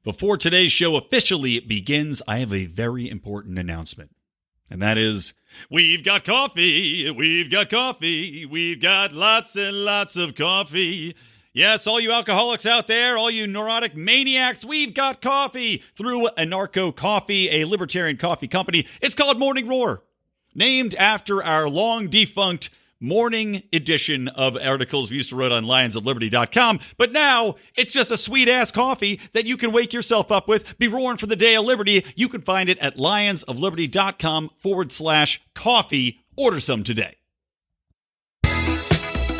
Before today's show officially begins, I have a very important announcement. And that is, we've got coffee, we've got coffee, we've got lots and lots of coffee. Yes, all you alcoholics out there, all you neurotic maniacs, we've got coffee through Anarcho Coffee, a libertarian coffee company. It's called Morning Roar, named after our long-defunct morning edition of articles we used to write on lionsofliberty.com. But now it's just a sweet-ass coffee that you can wake yourself up with, be roaring for the day of liberty. You can find it at lionsofliberty.com/coffee. Order some today.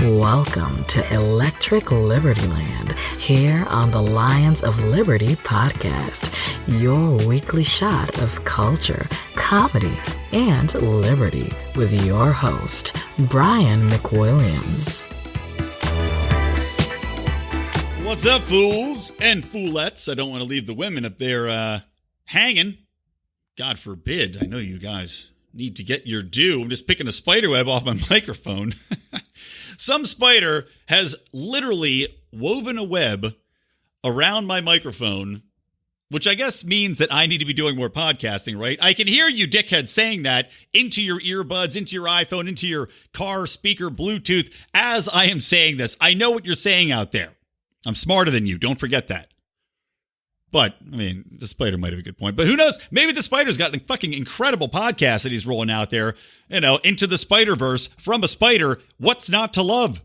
Welcome to Electric Libertyland, here on the Lions of Liberty podcast, your weekly shot of culture, comedy, and liberty with your host, Brian McWilliams. What's up, fools and foolettes? I don't want to leave the women up there hanging. God forbid. I know you guys need to get your due. I'm just picking a spider web off my microphone. Some spider has literally woven a web around my microphone, which I guess means that I need to be doing more podcasting, right? I can hear you dickheads saying that into your earbuds, into your iPhone, into your car speaker, Bluetooth, as I am saying this. I know what you're saying out there. I'm smarter than you. Don't forget that. But, I mean, the spider might have a good point. But who knows? Maybe the spider's got a fucking incredible podcast that he's rolling out there. You know, Into the Spider-Verse, from a spider, what's not to love?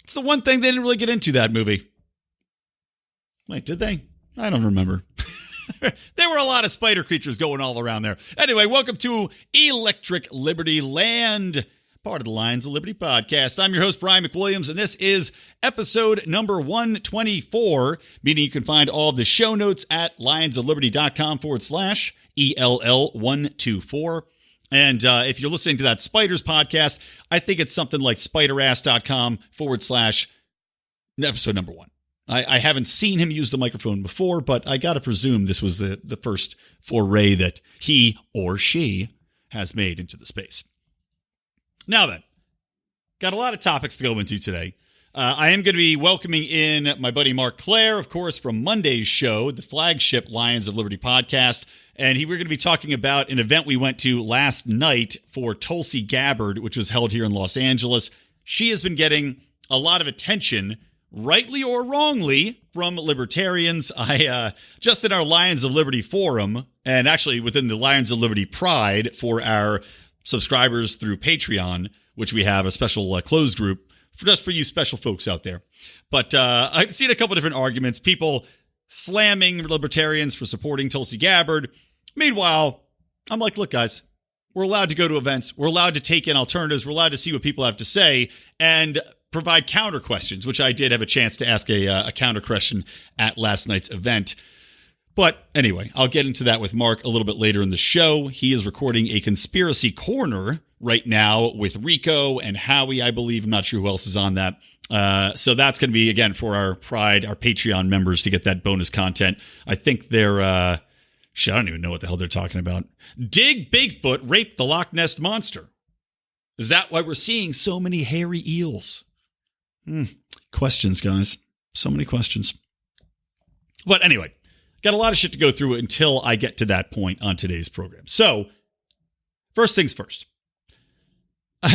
It's the one thing they didn't really get into, that movie. Wait, did they? I don't remember. There were a lot of spider creatures going all around there. Anyway, welcome to Electric Libertyland, part of the Lions of Liberty podcast. I'm your host, Brian McWilliams, and this is episode number 124, meaning you can find all of the show notes at lionsofliberty.com/ELL124. And if you're listening to that Spiders podcast, I think it's something like spiderass.com/episode number 1. I haven't seen him use the microphone before, but I got to presume this was the first foray that he or she has made into the space. Now then, got a lot of topics to go into today. I am going to be welcoming in my buddy Marc Clair, of course, from Monday's show, the flagship Lions of Liberty podcast. And we're going to be talking about an event we went to last night for Tulsi Gabbard, which was held here in Los Angeles. She has been getting a lot of attention, rightly or wrongly, from libertarians. I just in our Lions of Liberty forum, and actually within the Lions of Liberty Pride for our subscribers through Patreon, which we have a special closed group just for you special folks out there. But I've seen a couple different arguments, people slamming libertarians for supporting Tulsi Gabbard. Meanwhile, I'm like, look, guys, we're allowed to go to events. We're allowed to take in alternatives. We're allowed to see what people have to say and provide counter questions, which I did have a chance to ask a counter question at last night's event. But anyway, I'll get into that with Mark a little bit later in the show. He is recording a Conspiracy Corner right now with Rico and Howie, I believe. I'm not sure who else is on that. So that's going to be, again, for our Pride, our Patreon members to get that bonus content. I think they're, I don't even know what the hell they're talking about. Dig Bigfoot raped the Loch Ness Monster. Is that why we're seeing so many hairy eels? Questions, guys. So many questions. But anyway, got a lot of shit to go through until I get to that point on today's program. So, first things first.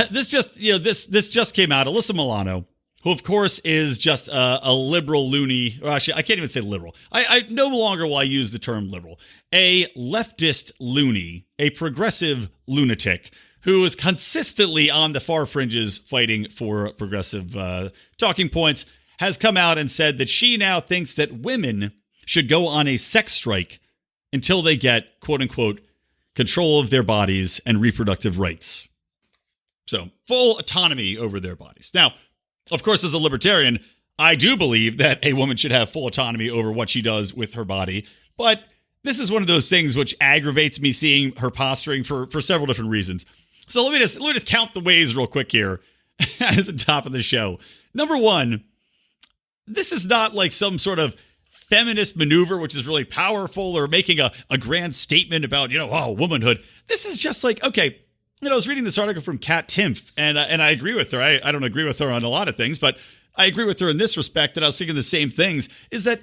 This just came out. Alyssa Milano, who of course is just a liberal loony, or actually I can't even say liberal. I no longer will I use the term liberal. A leftist loony, a progressive lunatic who is consistently on the far fringes fighting for progressive talking points, has come out and said that she now thinks that women should go on a sex strike until they get, quote unquote, control of their bodies and reproductive rights. So full autonomy over their bodies. Now, of course, as a libertarian, I do believe that a woman should have full autonomy over what she does with her body. But this is one of those things which aggravates me seeing her posturing for several different reasons. So let me just count the ways real quick here at the top of the show. Number one, this is not like some sort of feminist maneuver, which is really powerful, or making a grand statement about, womanhood. This is just like, okay, I was reading this article from Kat Timpf, and I agree with her. I don't agree with her on a lot of things, but I agree with her in this respect, that I was thinking the same things, is that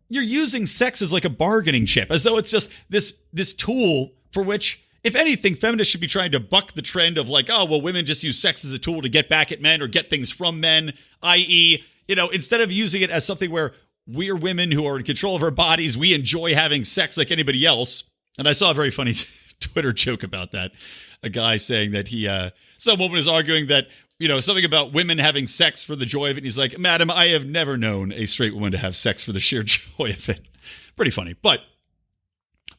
you're using sex as like a bargaining chip, as though it's just this tool for which, if anything, feminists should be trying to buck the trend of like, oh, well, women just use sex as a tool to get back at men or get things from men, i.e., instead of using it as something where we're women who are in control of our bodies, we enjoy having sex like anybody else. And I saw a very funny Twitter joke about that. A guy saying that some woman is arguing that, something about women having sex for the joy of it. And he's like, madam, I have never known a straight woman to have sex for the sheer joy of it. Pretty funny. But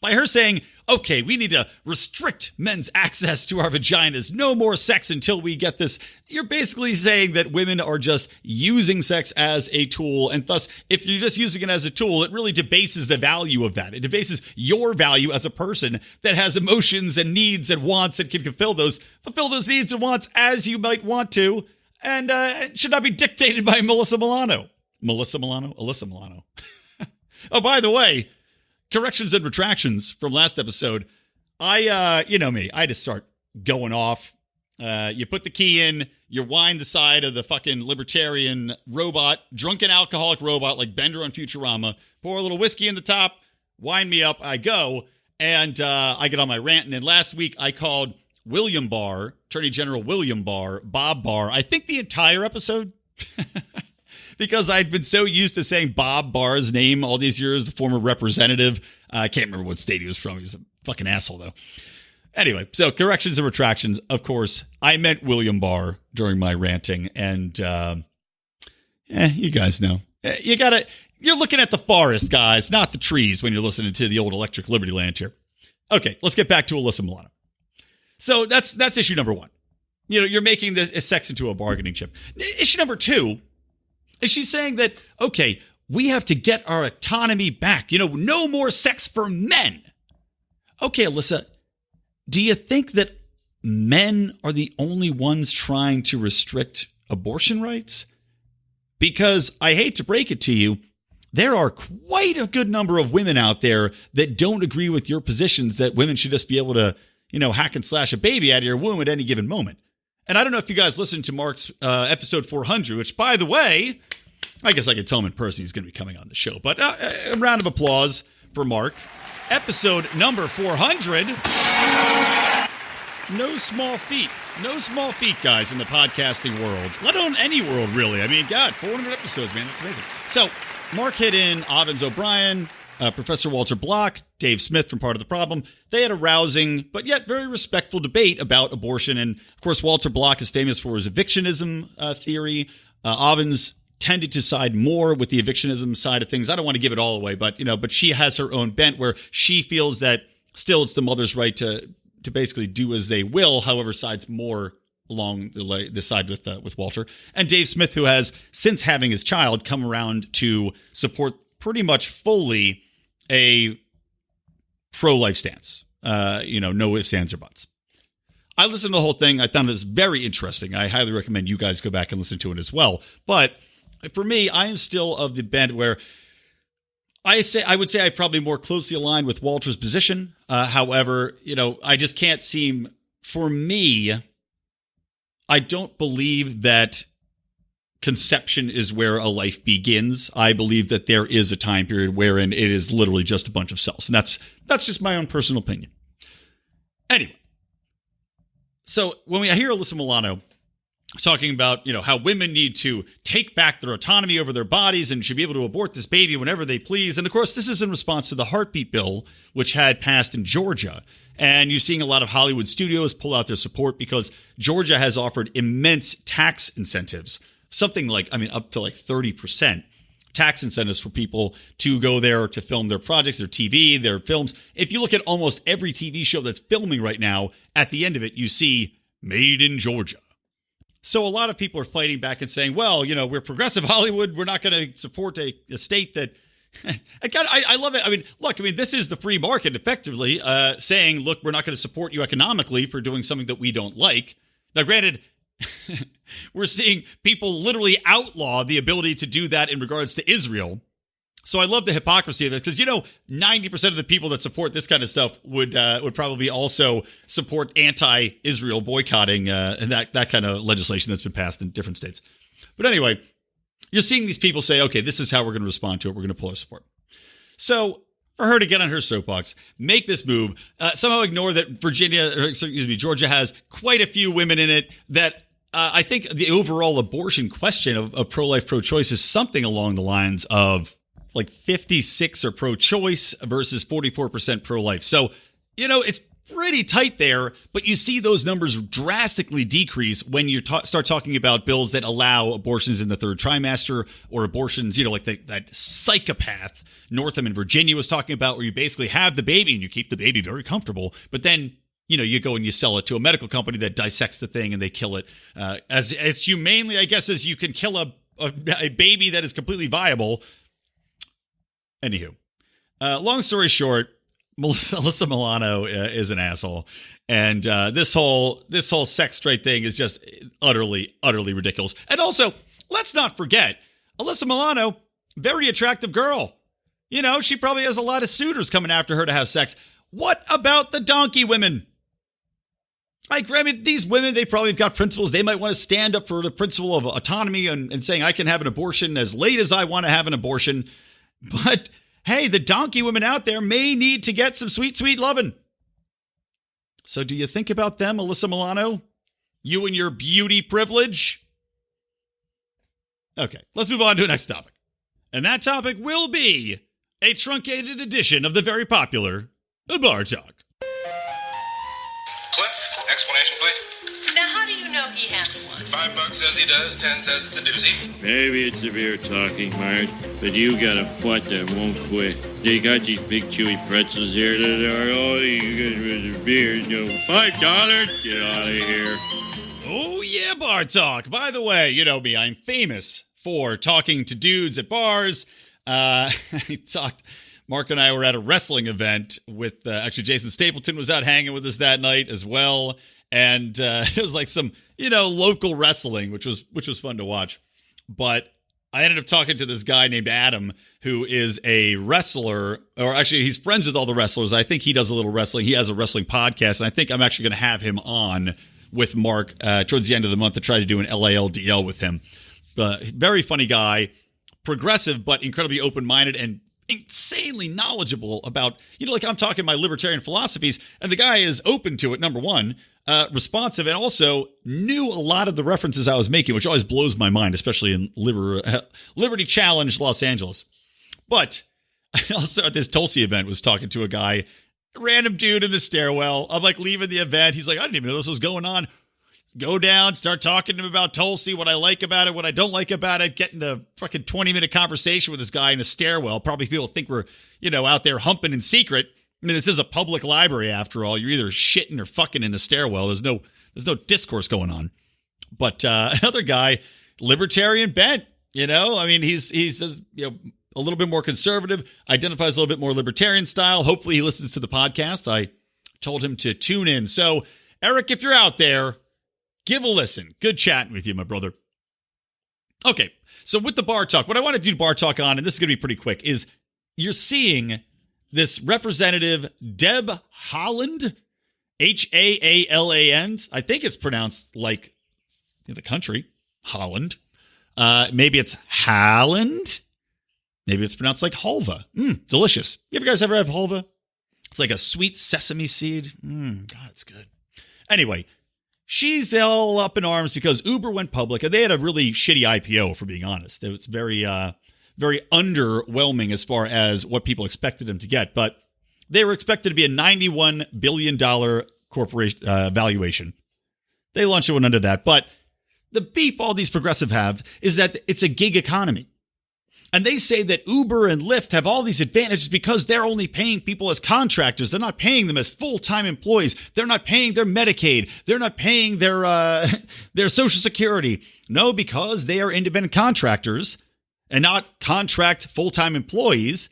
by her saying, okay, we need to restrict men's access to our vaginas, no more sex until we get this, you're basically saying that women are just using sex as a tool. And thus, if you're just using it as a tool, it really debases the value of that. It debases your value as a person that has emotions and needs and wants and can fulfill those needs and wants as you might want to. And it should not be dictated by Alyssa Milano. Oh, by the way, corrections and retractions from last episode. You know me, I just start going off. You put the key in, you wind the side of the fucking libertarian robot, drunken alcoholic robot like Bender on Futurama, pour a little whiskey in the top, wind me up, I go, and I get on my rant. And then last week I called William Barr, Attorney General William Barr, Bob Barr, I think the entire episode. Because I'd been so used to saying Bob Barr's name all these years, the former representative. I can't remember what state he was from. He's a fucking asshole, though. Anyway, so corrections and retractions. Of course, I meant William Barr during my ranting. And, you guys know. You're looking at the forest, guys, not the trees when you're listening to the old Electric Libertyland here. Okay, let's get back to Alyssa Milano. So that's issue number one. You're making this sex into a bargaining chip. Issue number two is she's saying that, okay, we have to get our autonomy back. No more sex for men. Okay, Alyssa, do you think that men are the only ones trying to restrict abortion rights? Because I hate to break it to you, there are quite a good number of women out there that don't agree with your positions that women should just be able to, hack and slash a baby out of your womb at any given moment. And I don't know if you guys listened to Mark's episode 400, which, by the way, I guess I could tell him in person he's going to be coming on the show. But a round of applause for Mark. Episode number 400. No small feat. No small feat, guys, in the podcasting world. Let alone any world, really. I mean, God, 400 episodes, man. That's amazing. So, Mark hit in Ovens O'Brien, Professor Walter Block, Dave Smith from Part of the Problem. They had a rousing, but yet very respectful debate about abortion. And, of course, Walter Block is famous for his evictionism theory. Ovens tended to side more with the evictionism side of things. I don't want to give it all away, but she has her own bent where she feels that still it's the mother's right to basically do as they will, however, sides more along the side with Walter. And Dave Smith, who has, since having his child, come around to support pretty much fully a pro-life stance. No ifs, ands, or buts. I listened to the whole thing. I found it was very interesting. I highly recommend you guys go back and listen to it as well. But for me, I am still of the bent where I would say I probably more closely aligned with Walter's position. However, I just can't seem, for me, I don't believe that conception is where a life begins. I believe that there is a time period wherein it is literally just a bunch of cells. And that's just my own personal opinion. Anyway, so when I hear Alyssa Milano talking about, how women need to take back their autonomy over their bodies and should be able to abort this baby whenever they please. And of course, this is in response to the heartbeat bill, which had passed in Georgia. And you're seeing a lot of Hollywood studios pull out their support because Georgia has offered immense tax incentives, something like, up to like 30% tax incentives for people to go there to film their projects, their TV, their films. If you look at almost every TV show that's filming right now, at the end of it, you see made in Georgia. So a lot of people are fighting back and saying, well, we're progressive Hollywood. We're not going to support a state that I love it. Look, this is the free market effectively saying, look, we're not going to support you economically for doing something that we don't like. Now, granted, we're seeing people literally outlaw the ability to do that in regards to Israel. So I love the hypocrisy of it because, 90% of the people that support this kind of stuff would probably also support anti-Israel boycotting and that kind of legislation that's been passed in different states. But anyway, you're seeing these people say, okay, this is how we're going to respond to it. We're going to pull our support. So for her to get on her soapbox, make this move, somehow ignore that Georgia has quite a few women in it, that I think the overall abortion question of pro-life, pro-choice is something along the lines of like 56 are pro-choice versus 44% pro-life. So, it's pretty tight there, but you see those numbers drastically decrease when you start talking about bills that allow abortions in the third trimester, or abortions, like that psychopath Northam in Virginia was talking about, where you basically have the baby and you keep the baby very comfortable, but then, you go and you sell it to a medical company that dissects the thing and they kill it as humanely, I guess, as you can kill a baby that is completely viable. Anywho, long story short, Alyssa Milano is an asshole, and this whole sex trade thing is just utterly ridiculous. And also, let's not forget, Alyssa Milano, very attractive girl. She probably has a lot of suitors coming after her to have sex. What about the donkey women? I mean, these women, they probably have got principles. They might want to stand up for the principle of autonomy and saying I can have an abortion as late as I want to have an abortion. But hey, the donkey women out there may need to get some sweet, sweet loving. So do you think about them, Alyssa Milano? You and your beauty privilege? Okay, let's move on to the next topic. And that topic will be a truncated edition of the very popular Bar Talk. Cliff, explanation, please. Now, how do you know he has one? $5 says he does, 10 says it's a doozy. Maybe it's severe talking, Marge, but you got a butt that won't quit. They got these big chewy pretzels here that are all you guys with the beer. $5? Get out of here. Oh, yeah, Bar Talk. By the way, you know me, I'm famous for talking to dudes at bars. Mark and I were at a wrestling event with, actually Jason Stapleton was out hanging with us that night as well. And it was like some, local wrestling, which was fun to watch. But I ended up talking to this guy named Adam, who is a wrestler, or actually he's friends with all the wrestlers. I think he does a little wrestling. He has a wrestling podcast, and I think I'm actually going to have him on with Mark towards the end of the month to try to do an LALDL with him. Very funny guy, progressive, but incredibly open-minded and insanely knowledgeable about, like I'm talking my libertarian philosophies, and the guy is open to it, number one, responsive, and also knew a lot of the references I was making, which always blows my mind, especially in Liberty Challenge Los Angeles. But I also at this Tulsi event was talking to a guy, random dude in the stairwell. I'm like leaving the event. He's like, I didn't even know this was going on. Go down, start talking to him about Tulsi, what I like about it, what I don't like about it, get in a fucking 20-minute conversation with this guy in a stairwell. Probably people think we're, out there humping in secret. I mean, this is a public library after all. You're either shitting or fucking in the stairwell. There's no discourse going on. But another guy, libertarian bent, I mean, he's a little bit more conservative, identifies a little bit more libertarian style. Hopefully he listens to the podcast. I told him to tune in. So, Eric, if you're out there, give a listen. Good chatting with you, my brother. Okay, so with the Bar Talk, what I want to do Bar Talk on, and this is going to be pretty quick, is you're seeing this Representative Deb Haaland, Haaland. I think it's pronounced like the country, Holland. Maybe it's Haaland. Maybe it's pronounced like halva. Delicious. You guys ever have halva? It's like a sweet sesame seed. God, it's good. Anyway, she's all up in arms because Uber went public, and they had a really shitty IPO, for being honest. It was very underwhelming as far as what people expected them to get. But they were expected to be a $91 billion corporation valuation. They launched one under that. But the beef all these progressive have is that it's a gig economy. And they say that Uber and Lyft have all these advantages because they're only paying people as contractors. They're not paying them as full-time employees. They're not paying their Medicaid. They're not paying their Social Security. No, because they are independent contractors and not contract full-time employees.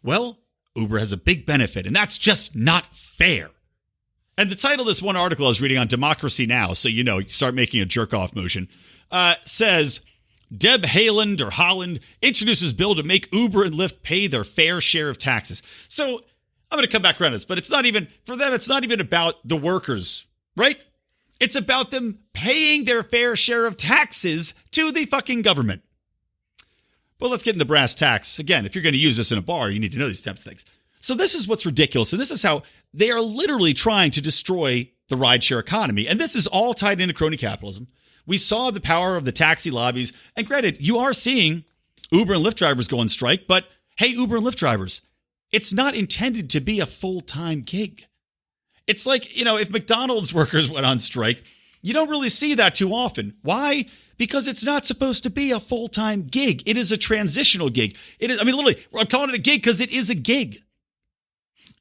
Well, Uber has a big benefit, and that's just not fair. And the title of this one article I was reading on Democracy Now!, so you start making a jerk-off motion, says, Deb Haaland or Holland introduces bill to make Uber and Lyft pay their fair share of taxes. So I'm going to come back around this, but it's not even, for them, it's not even about the workers, right? It's about them paying their fair share of taxes to the fucking government. Well, let's get into brass tacks. Again, if you're going to use this in a bar, you need to know these types of things. So this is what's ridiculous. And this is how they are literally trying to destroy the rideshare economy. And this is all tied into crony capitalism. We saw the power of the taxi lobbies. And granted, you are seeing Uber and Lyft drivers go on strike. But hey, Uber and Lyft drivers, it's not intended to be a full-time gig. It's like, if McDonald's workers went on strike, you don't really see that too often. Why? Because it's not supposed to be a full-time gig. It is a transitional gig. It is, literally, I'm calling it a gig because it is a gig.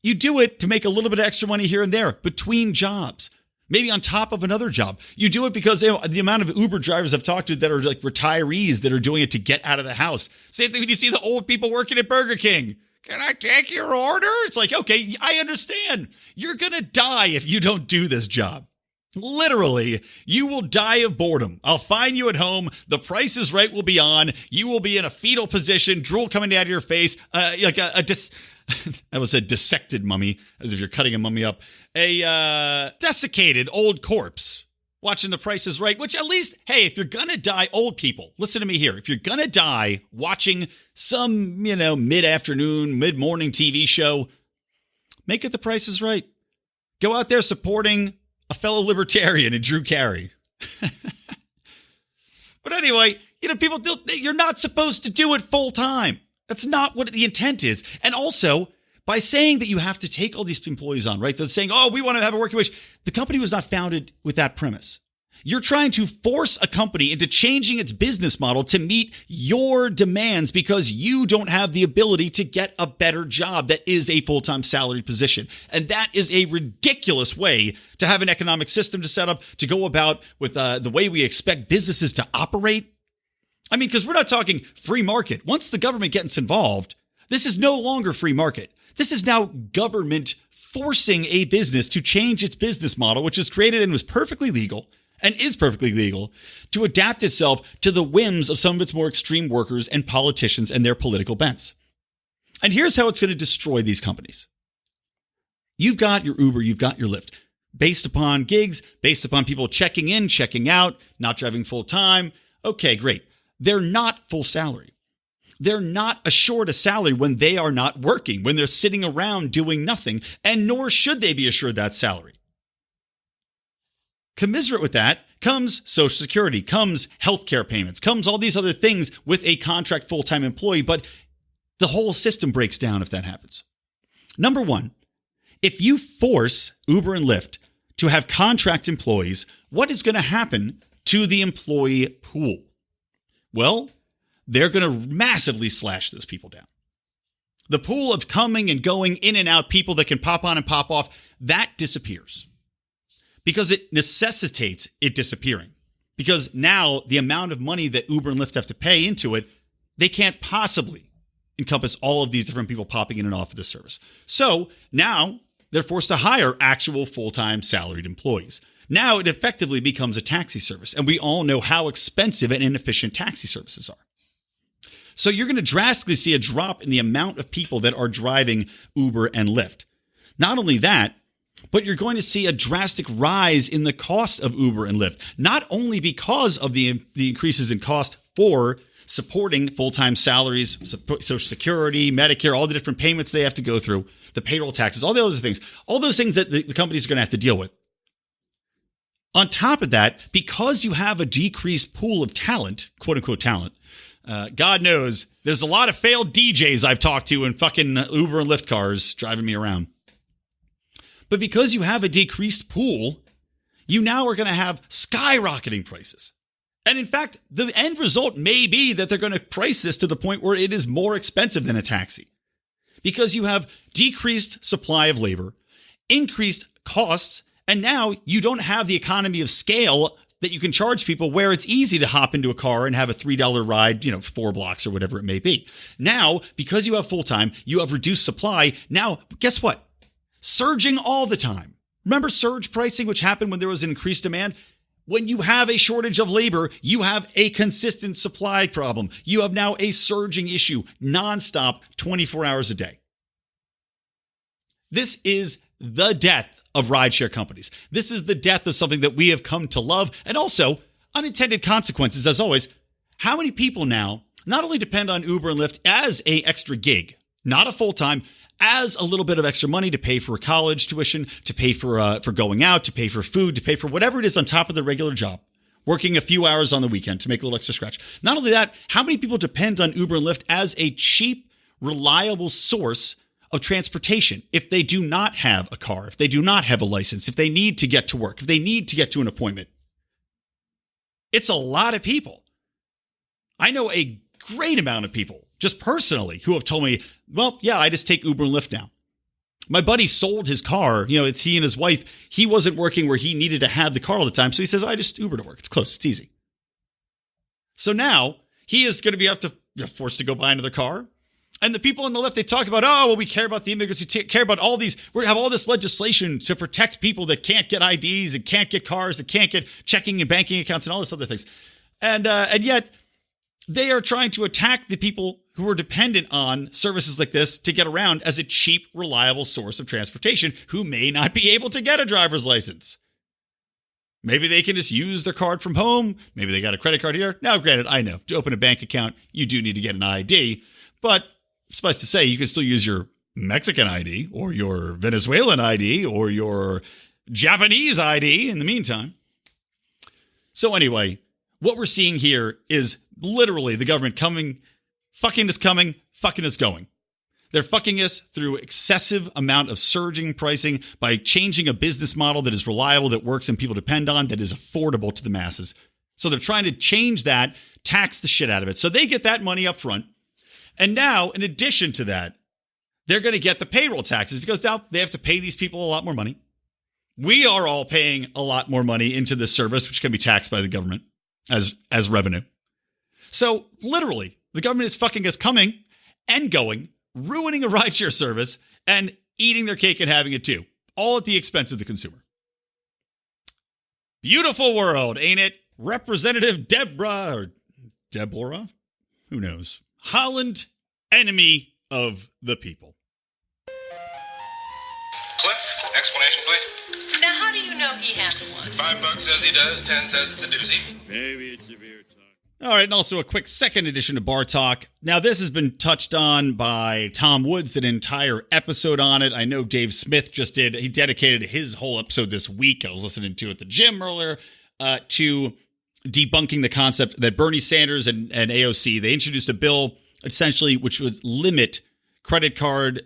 You do it to make a little bit of extra money here and there between jobs, maybe on top of another job. You do it because the amount of Uber drivers I've talked to that are like retirees that are doing it to get out of the house. Same thing when you see the old people working at Burger King. Can I take your order? It's like, okay, I understand. You're going to die if you don't do this job. Literally, you will die of boredom. I'll find you at home. The Price is Right will be on. You will be in a fetal position, drool coming out of your face, like I was a dissected mummy, as if you're cutting a mummy up. A desiccated old corpse watching The Price is Right, which at least, hey, if you're going to die, old people, listen to me here. If you're going to die watching some, mid-afternoon, mid-morning TV show, make it The Price is Right. Go out there supporting a fellow libertarian in Drew Carey. But anyway, people, you're not supposed to do it full time. That's not what the intent is. And also, by saying that you have to take all these employees on, right? They're saying, oh, we want to have a working wage. The company was not founded with that premise. You're trying to force a company into changing its business model to meet your demands because you don't have the ability to get a better job that is a full-time salaried position. And that is a ridiculous way to have an economic system to set up, to go about with the way we expect businesses to operate. Because we're not talking free market. Once the government gets involved, this is no longer free market. This is now government forcing a business to change its business model, which was created and was perfectly legal and is perfectly legal, to adapt itself to the whims of some of its more extreme workers and politicians and their political bents. And here's how it's going to destroy these companies. You've got your Uber, you've got your Lyft, based upon gigs, based upon people checking in, checking out, not driving full time. Okay, great. They're not full salary. They're not assured a salary when they are not working, when they're sitting around doing nothing, and nor should they be assured that salary. Commiserate with that comes Social Security, comes healthcare payments, comes all these other things with a contract full-time employee, but the whole system breaks down if that happens. Number one, if you force Uber and Lyft to have contract employees, what is going to happen to the employee pool? Well, they're going to massively slash those people down. The pool of coming and going, in and out people that can pop on and pop off, that disappears. Because it necessitates it disappearing. Because now the amount of money that Uber and Lyft have to pay into it, they can't possibly encompass all of these different people popping in and off of the service. So now they're forced to hire actual full-time salaried employees. Now it effectively becomes a taxi service. And we all know how expensive and inefficient taxi services are. So you're going to drastically see a drop in the amount of people that are driving Uber and Lyft. Not only that, but you're going to see a drastic rise in the cost of Uber and Lyft, not only because of the increases in cost for supporting full-time salaries, Social Security, Medicare, all the different payments they have to go through, the payroll taxes, all those things that the companies are going to have to deal with. On top of that, because you have a decreased pool of talent, quote unquote talent, God knows there's a lot of failed DJs I've talked to in fucking Uber and Lyft cars driving me around. But because you have a decreased pool, you now are going to have skyrocketing prices. And in fact, the end result may be that they're going to price this to the point where it is more expensive than a taxi. Because you have decreased supply of labor, increased costs, and now you don't have the economy of scale that you can charge people where it's easy to hop into a car and have a $3 ride, 4 blocks or whatever it may be. Now, because you have full-time, you have reduced supply. Now, guess what? Surging all the time. Remember surge pricing, which happened when there was an increased demand? When you have a shortage of labor, you have a consistent supply problem. You have now a surging issue, nonstop, 24 hours a day. This is the death of rideshare companies. This is the death of something that we have come to love, and also unintended consequences, as always. How many people now not only depend on Uber and Lyft as a extra gig, not a full-time, as a little bit of extra money to pay for college tuition, to pay for going out, to pay for food, to pay for whatever it is on top of their regular job, working a few hours on the weekend to make a little extra scratch. Not only that, how many people depend on Uber and Lyft as a cheap, reliable source of transportation if they do not have a car, if they do not have a license, if they need to get to work, if they need to get to an appointment? It's a lot of people. I know a great amount of people, just personally, who have told me, well, yeah, I just take Uber and Lyft now. My buddy sold his car. It's he and his wife. He wasn't working where he needed to have the car all the time. So he says, I just Uber to work. It's close. It's easy. So now he is going to be forced to go buy another car. And the people on the left, they talk about, oh, well, we care about the immigrants. We care about all these. We have all this legislation to protect people that can't get IDs and can't get cars, that can't get checking and banking accounts and all this other things. And yet they are trying to attack the people who are dependent on services like this to get around as a cheap, reliable source of transportation who may not be able to get a driver's license. Maybe they can just use their card from home. Maybe they got a credit card here. Now, granted, I know to open a bank account, you do need to get an ID, but suffice to say, you can still use your Mexican ID or your Venezuelan ID or your Japanese ID in the meantime. So anyway, what we're seeing here is literally the government fucking us coming, fucking us going. They're fucking us through excessive amount of surging pricing by changing a business model that is reliable, that works and people depend on, that is affordable to the masses. So they're trying to change that, tax the shit out of it. So they get that money up front. And now, in addition to that, they're going to get the payroll taxes because now they have to pay these people a lot more money. We are all paying a lot more money into this service, which can be taxed by the government as revenue. So literally, the government is fucking us coming and going, ruining a rideshare service and eating their cake and having it too, all at the expense of the consumer. Beautiful world, ain't it? Representative Deborah, who knows? Holland, enemy of the people. Cliff, explanation, please. Now, how do you know he has one? $5 says he does, 10 says it's a doozy. Maybe it's a beer talk. All right, and also a quick second edition of Bar Talk. Now, this has been touched on by Tom Woods, an entire episode on it. I know Dave Smith just did. He dedicated his whole episode this week. I was listening to at the gym earlier to debunking the concept that Bernie Sanders and AOC, they introduced a bill essentially which would limit credit card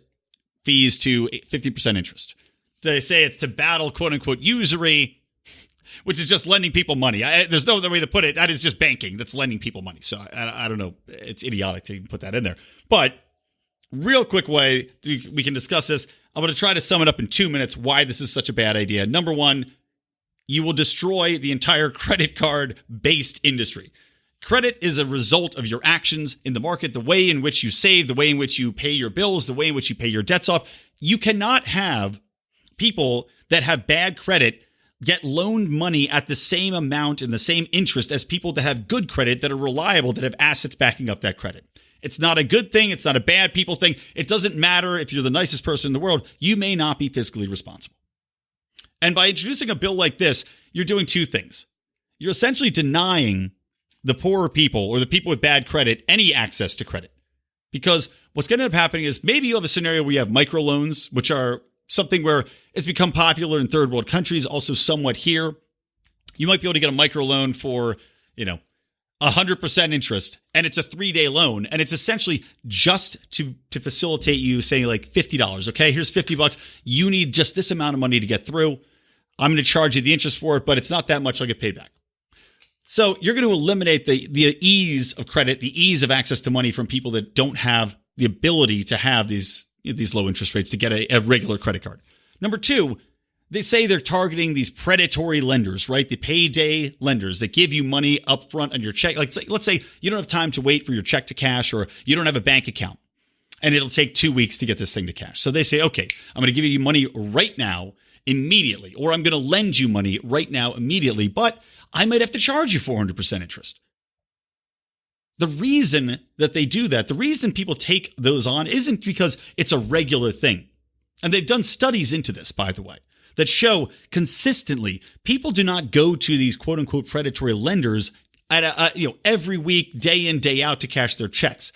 fees to 50% interest. They say it's to battle, quote unquote, usury, which is just lending people money. There's no other way to put it. That is just banking. That's lending people money. So I don't know. It's idiotic to even put that in there. But real quick way we can discuss this. I'm going to try to sum it up in 2 minutes why this is such a bad idea. Number one, you will destroy the entire credit card-based industry. Credit is a result of your actions in the market, the way in which you save, the way in which you pay your bills, the way in which you pay your debts off. You cannot have people that have bad credit get loaned money at the same amount and the same interest as people that have good credit, that are reliable, that have assets backing up that credit. It's not a good thing. It's not a bad people thing. It doesn't matter if you're the nicest person in the world. You may not be fiscally responsible. And by introducing a bill like this, you're doing two things. You're essentially denying the poorer people or the people with bad credit any access to credit. Because what's going to end up happening is maybe you have a scenario where you have microloans, which are something where it's become popular in third world countries, also somewhat here. You might be able to get a microloan for, 100% interest, and it's a 3-day loan, and it's essentially just to facilitate you saying like $50. Okay, here's $50. You need just this amount of money to get through. I'm going to charge you the interest for it, but it's not that much. I'll get paid back. So you're going to eliminate the ease of credit, the ease of access to money from people that don't have the ability to have these low interest rates to get a regular credit card. Number two, they say they're targeting these predatory lenders, right? The payday lenders that give you money up front on your check. Like, let's say you don't have time to wait for your check to cash, or you don't have a bank account and it'll take 2 weeks to get this thing to cash. So they say, okay, I'm going to give you money right now, immediately, or I'm going to lend you money right now, immediately, but I might have to charge you 400% interest. The reason that they do that, the reason people take those on isn't because it's a regular thing. And they've done studies into this, by the way, that show consistently people do not go to these quote unquote predatory lenders every week, day in, day out to cash their checks.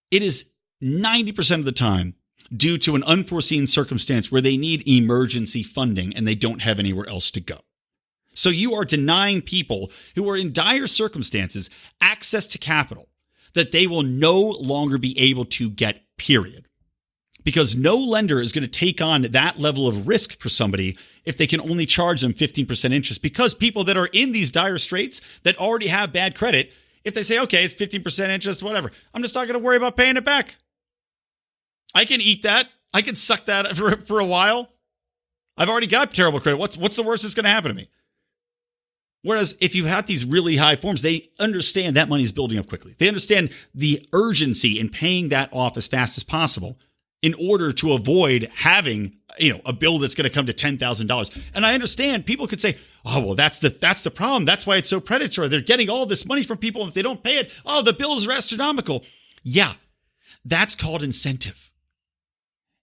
It is 90% of the time due to an unforeseen circumstance where they need emergency funding and they don't have anywhere else to go. So you are denying people who are in dire circumstances access to capital that they will no longer be able to get, period. Because no lender is going to take on that level of risk for somebody if they can only charge them 15% interest. Because people that are in these dire straits that already have bad credit, if they say, okay, it's 15% interest, whatever, I'm just not going to worry about paying it back. I can eat that. I can suck that for a while. I've already got terrible credit. What's the worst that's going to happen to me? Whereas if you have these really high forms, they understand that money is building up quickly. They understand the urgency in paying that off as fast as possible in order to avoid having, a bill that's going to come to $10,000. And I understand people could say, oh, well, that's the problem. That's why it's so predatory. They're getting all this money from people. And if they don't pay it, oh, the bills are astronomical. Yeah, that's called incentive.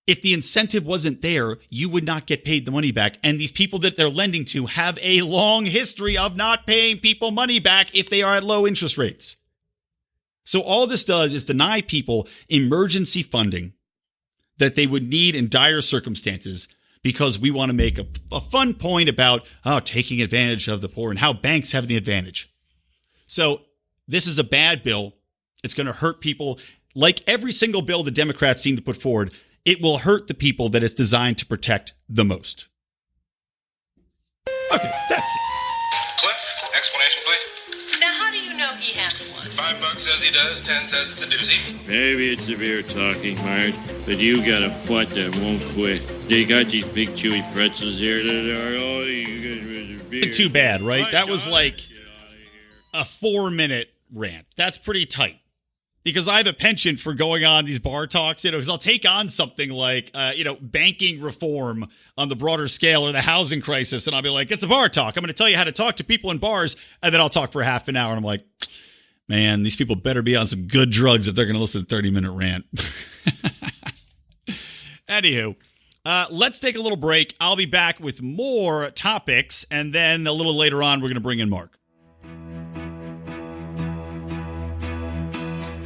If the incentive wasn't there, you would not get paid the money back. And these people that they're lending to have a long history of not paying people money back if they are at low interest rates. So all this does is deny people emergency funding that they would need in dire circumstances because we want to make a fun point about taking advantage of the poor and how banks have the advantage. So this is a bad bill. It's going to hurt people. Like every single bill the Democrats seem to put forward, it will hurt the people that it's designed to protect the most. Okay, that's it. Cliff, explanation, please. Now, how do you know he has one? $5 says he does, 10 says it's a doozy. Maybe it's severe talking, Marge, but you got a butt that won't quit. They got these big chewy pretzels here that are, you guys Too bad, right? That was like a 4-minute rant. That's pretty tight. Because I have a penchant for going on these bar talks, because I'll take on something like, banking reform on the broader scale or the housing crisis. And I'll be like, it's a bar talk. I'm going to tell you how to talk to people in bars. And then I'll talk for half an hour. And I'm like, man, these people better be on some good drugs if they're going to listen to a 30-minute rant. Anywho, let's take a little break. I'll be back with more topics. And then a little later on, we're going to bring in Mark.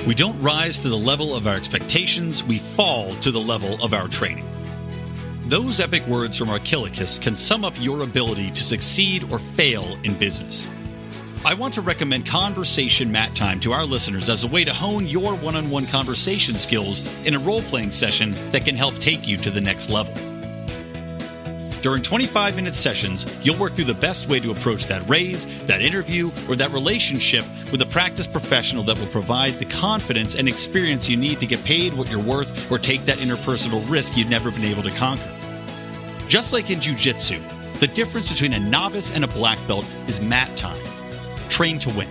We don't rise to the level of our expectations, we fall to the level of our training. Those epic words from Archilochus can sum up your ability to succeed or fail in business. I want to recommend Conversation Mat Time to our listeners as a way to hone your one-on-one conversation skills in a role-playing session that can help take you to the next level. During 25-minute sessions, you'll work through the best way to approach that raise, that interview, or that relationship with a practiced professional that will provide the confidence and experience you need to get paid what you're worth or take that interpersonal risk you've never been able to conquer. Just like in jiu-jitsu, the difference between a novice and a black belt is mat time. Train to win.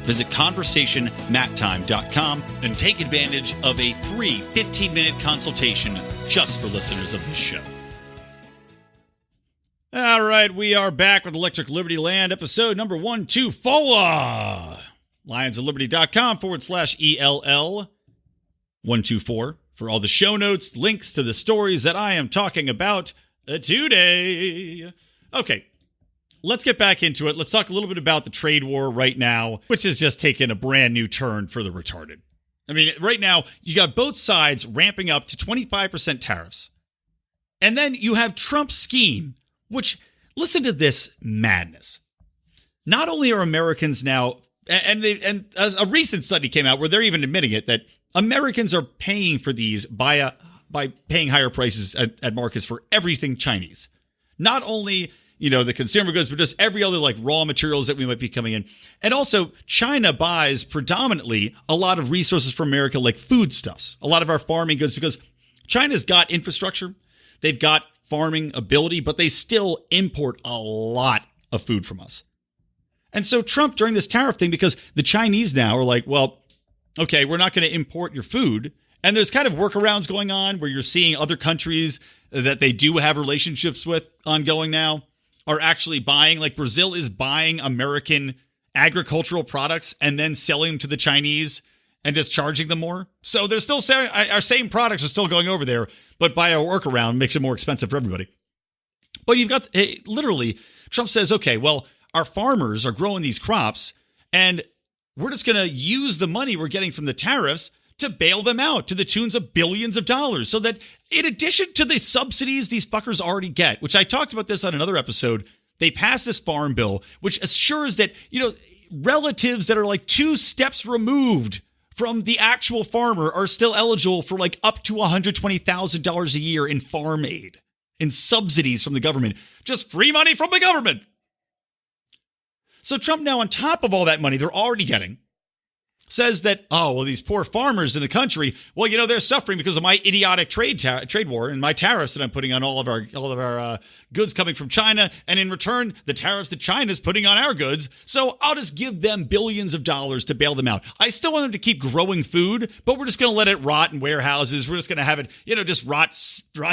Visit conversationmattime.com and take advantage of a free 15-minute consultation just for listeners of this show. All right, we are back with Electric Libertyland, episode number 124. lionsofliberty.com/ELL 124 for all the show notes, links to the stories that I am talking about today. Okay, let's get back into it. Let's talk a little bit about the trade war right now, which has just taken a brand new turn for the retarded. I mean, right now, you got both sides ramping up to 25% tariffs. And then you have Trump's scheme, which, listen to this madness. Not only are Americans now, and a recent study came out where they're even admitting it, that Americans are paying for these by paying higher prices at markets for everything Chinese. Not only, the consumer goods, but just every other like raw materials that we might be coming in. And also, China buys predominantly a lot of resources from America, like foodstuffs, a lot of our farming goods, because China's got infrastructure. They've got farming ability, but they still import a lot of food from us. And so Trump, during this tariff thing, because the Chinese now are like, well, okay, we're not going to import your food. And there's kind of workarounds going on where you're seeing other countries that they do have relationships with ongoing now are actually buying, like Brazil is buying American agricultural products and then selling them to the Chinese and just charging them more. So they're still selling, our same products are still going over there, but by a workaround makes it more expensive for everybody. But you've got, literally, Trump says, okay, well, our farmers are growing these crops And we're just going to use the money we're getting from the tariffs to bail them out to the tunes of billions of dollars, so that in addition to the subsidies these fuckers already get, which I talked about this on another episode, they passed this farm bill, which assures that, relatives that are like 2 steps removed from the actual farmer are still eligible for like up to $120,000 a year in farm aid, in subsidies from the government. Just free money from the government. So Trump now, on top of all that money they're already getting, says that, these poor farmers in the country, they're suffering because of my idiotic trade war and my tariffs that I'm putting on all of our goods coming from China. And in return, the tariffs that China's putting on our goods. So I'll just give them billions of dollars to bail them out. I still want them to keep growing food, but we're just going to let it rot in warehouses. We're just going to have it, just rot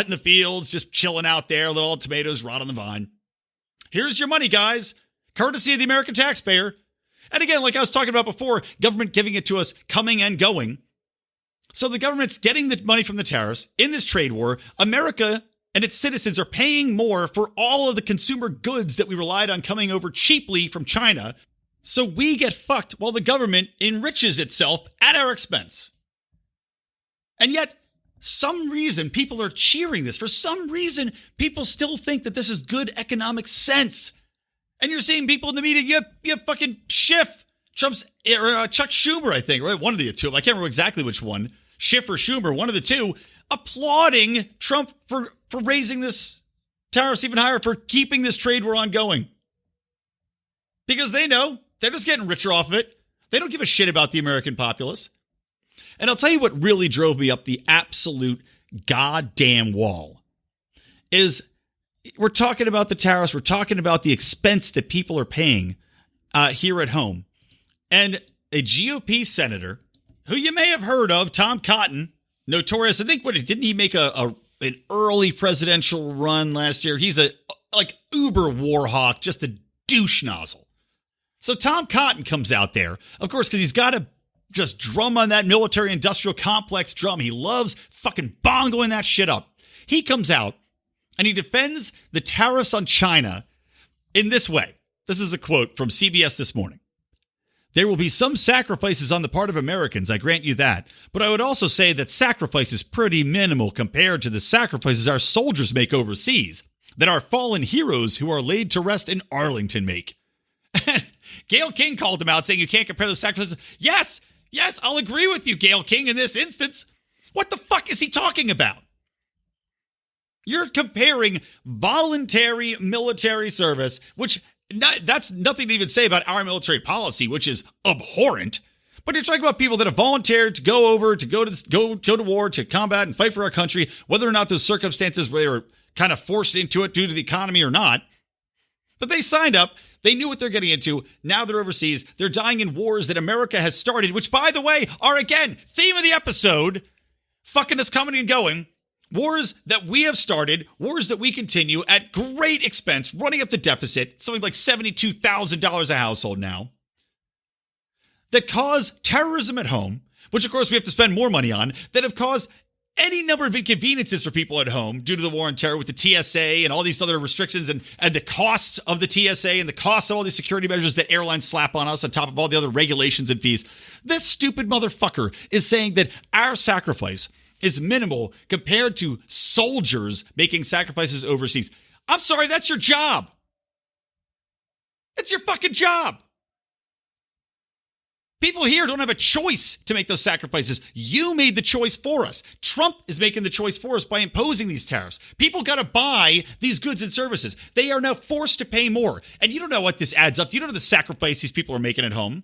in the fields, just chilling out there, let all tomatoes rot on the vine. Here's your money, guys. Courtesy of the American taxpayer. And again, like I was talking about before, government giving it to us, coming and going. So the government's getting the money from the tariffs in this trade war. America and its citizens are paying more for all of the consumer goods that we relied on coming over cheaply from China. So we get fucked while the government enriches itself at our expense. And yet, some reason people are cheering this. For some reason, people still think that this is good economic sense. And you're seeing people in the media, you fucking Schiff, Trump's, or Chuck Schumer, I think, right? One of the two. I can't remember exactly which one. Schiff or Schumer, one of the two, applauding Trump for raising this tariffs even higher, for keeping this trade war ongoing. Because they know they're just getting richer off of it. They don't give a shit about the American populace. And I'll tell you what really drove me up the absolute goddamn wall is, we're talking about the tariffs. We're talking about the expense that people are paying here at home. And a GOP senator, who you may have heard of, Tom Cotton, notorious. I think, didn't he make an early presidential run last year? He's a uber war hawk, just a douche nozzle. So Tom Cotton comes out there, of course, because he's got to just drum on that military industrial complex drum. He loves fucking bongoing that shit up. He comes out and he defends the tariffs on China in this way. This is a quote from CBS this morning. There will be some sacrifices on the part of Americans, I grant you that. But I would also say that sacrifice is pretty minimal compared to the sacrifices our soldiers make overseas, that our fallen heroes who are laid to rest in Arlington make. Gayle King called him out, saying you can't compare the sacrifices. Yes, I'll agree with you, Gayle King, in this instance. What the fuck is he talking about? You're comparing voluntary military service, which that's nothing to even say about our military policy, which is abhorrent. But you're talking about people that have volunteered to go over, to go to war, to combat and fight for our country, whether or not those circumstances where they were kind of forced into it due to the economy or not. But they signed up. They knew what they're getting into. Now they're overseas. They're dying in wars that America has started, which, by the way, are, again, theme of the episode, fucking us coming and going. Wars that we have started, wars that we continue at great expense, running up the deficit, something like $72,000 a household now, that cause terrorism at home, which of course we have to spend more money on, that have caused any number of inconveniences for people at home due to the war on terror with the TSA and all these other restrictions and the costs of the TSA and the costs of all these security measures that airlines slap on us on top of all the other regulations and fees. This stupid motherfucker is saying that our sacrifice is minimal compared to soldiers making sacrifices overseas. I'm sorry, that's your job. It's your fucking job. People here don't have a choice to make those sacrifices. You made the choice for us. Trump is making the choice for us by imposing these tariffs. People got to buy these goods and services. They are now forced to pay more. And you don't know what this adds up to. You don't know the sacrifice these people are making at home.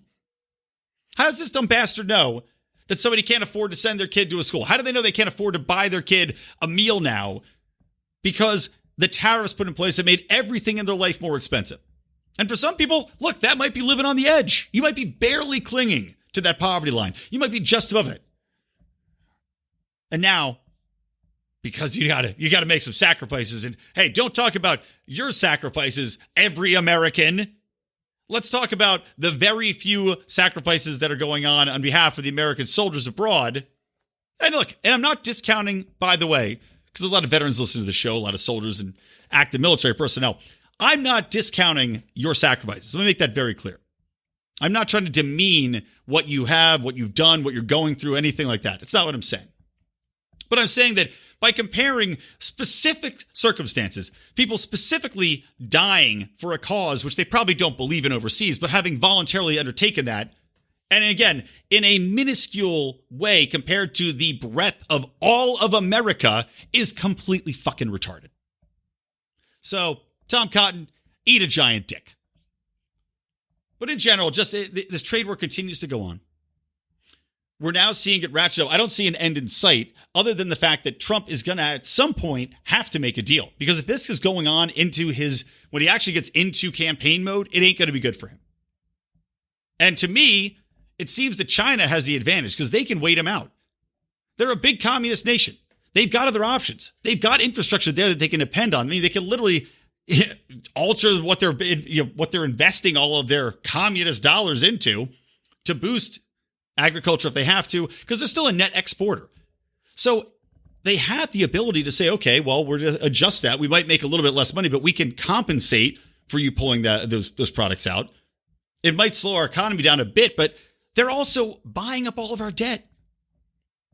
How does this dumb bastard know that somebody can't afford to send their kid to a school? How do they know they can't afford to buy their kid a meal now because the tariffs put in place that made everything in their life more expensive? And for some people, look, that might be living on the edge. You might be barely clinging to that poverty line. You might be just above it. And now, because you gotta make some sacrifices, and hey, don't talk about your sacrifices, every American. Let's talk about the very few sacrifices that are going on behalf of the American soldiers abroad. And look, and I'm not discounting, by the way, because there's a lot of veterans listening to the show, a lot of soldiers and active military personnel. I'm not discounting your sacrifices. Let me make that very clear. I'm not trying to demean what you have, what you've done, what you're going through, anything like that. It's not what I'm saying. But I'm saying that by comparing specific circumstances, people specifically dying for a cause which they probably don't believe in overseas, but having voluntarily undertaken that, and again, in a minuscule way compared to the breadth of all of America, is completely fucking retarded. So, Tom Cotton, eat a giant dick. But in general, just this trade war continues to go on. We're now seeing it ratchet up. I don't see an end in sight other than the fact that Trump is going to, at some point, have to make a deal. Because if this is going on into when he actually gets into campaign mode, it ain't going to be good for him. And to me, it seems that China has the advantage because they can wait him out. They're a big communist nation. They've got other options. They've got infrastructure there that they can depend on. I mean, they can literally alter what they're investing all of their communist dollars into to boost agriculture if they have to, because they're still a net exporter. So they have the ability to say, okay, well, we're going to adjust that. We might make a little bit less money, but we can compensate for you pulling those products out. It might slow our economy down a bit, but they're also buying up all of our debt.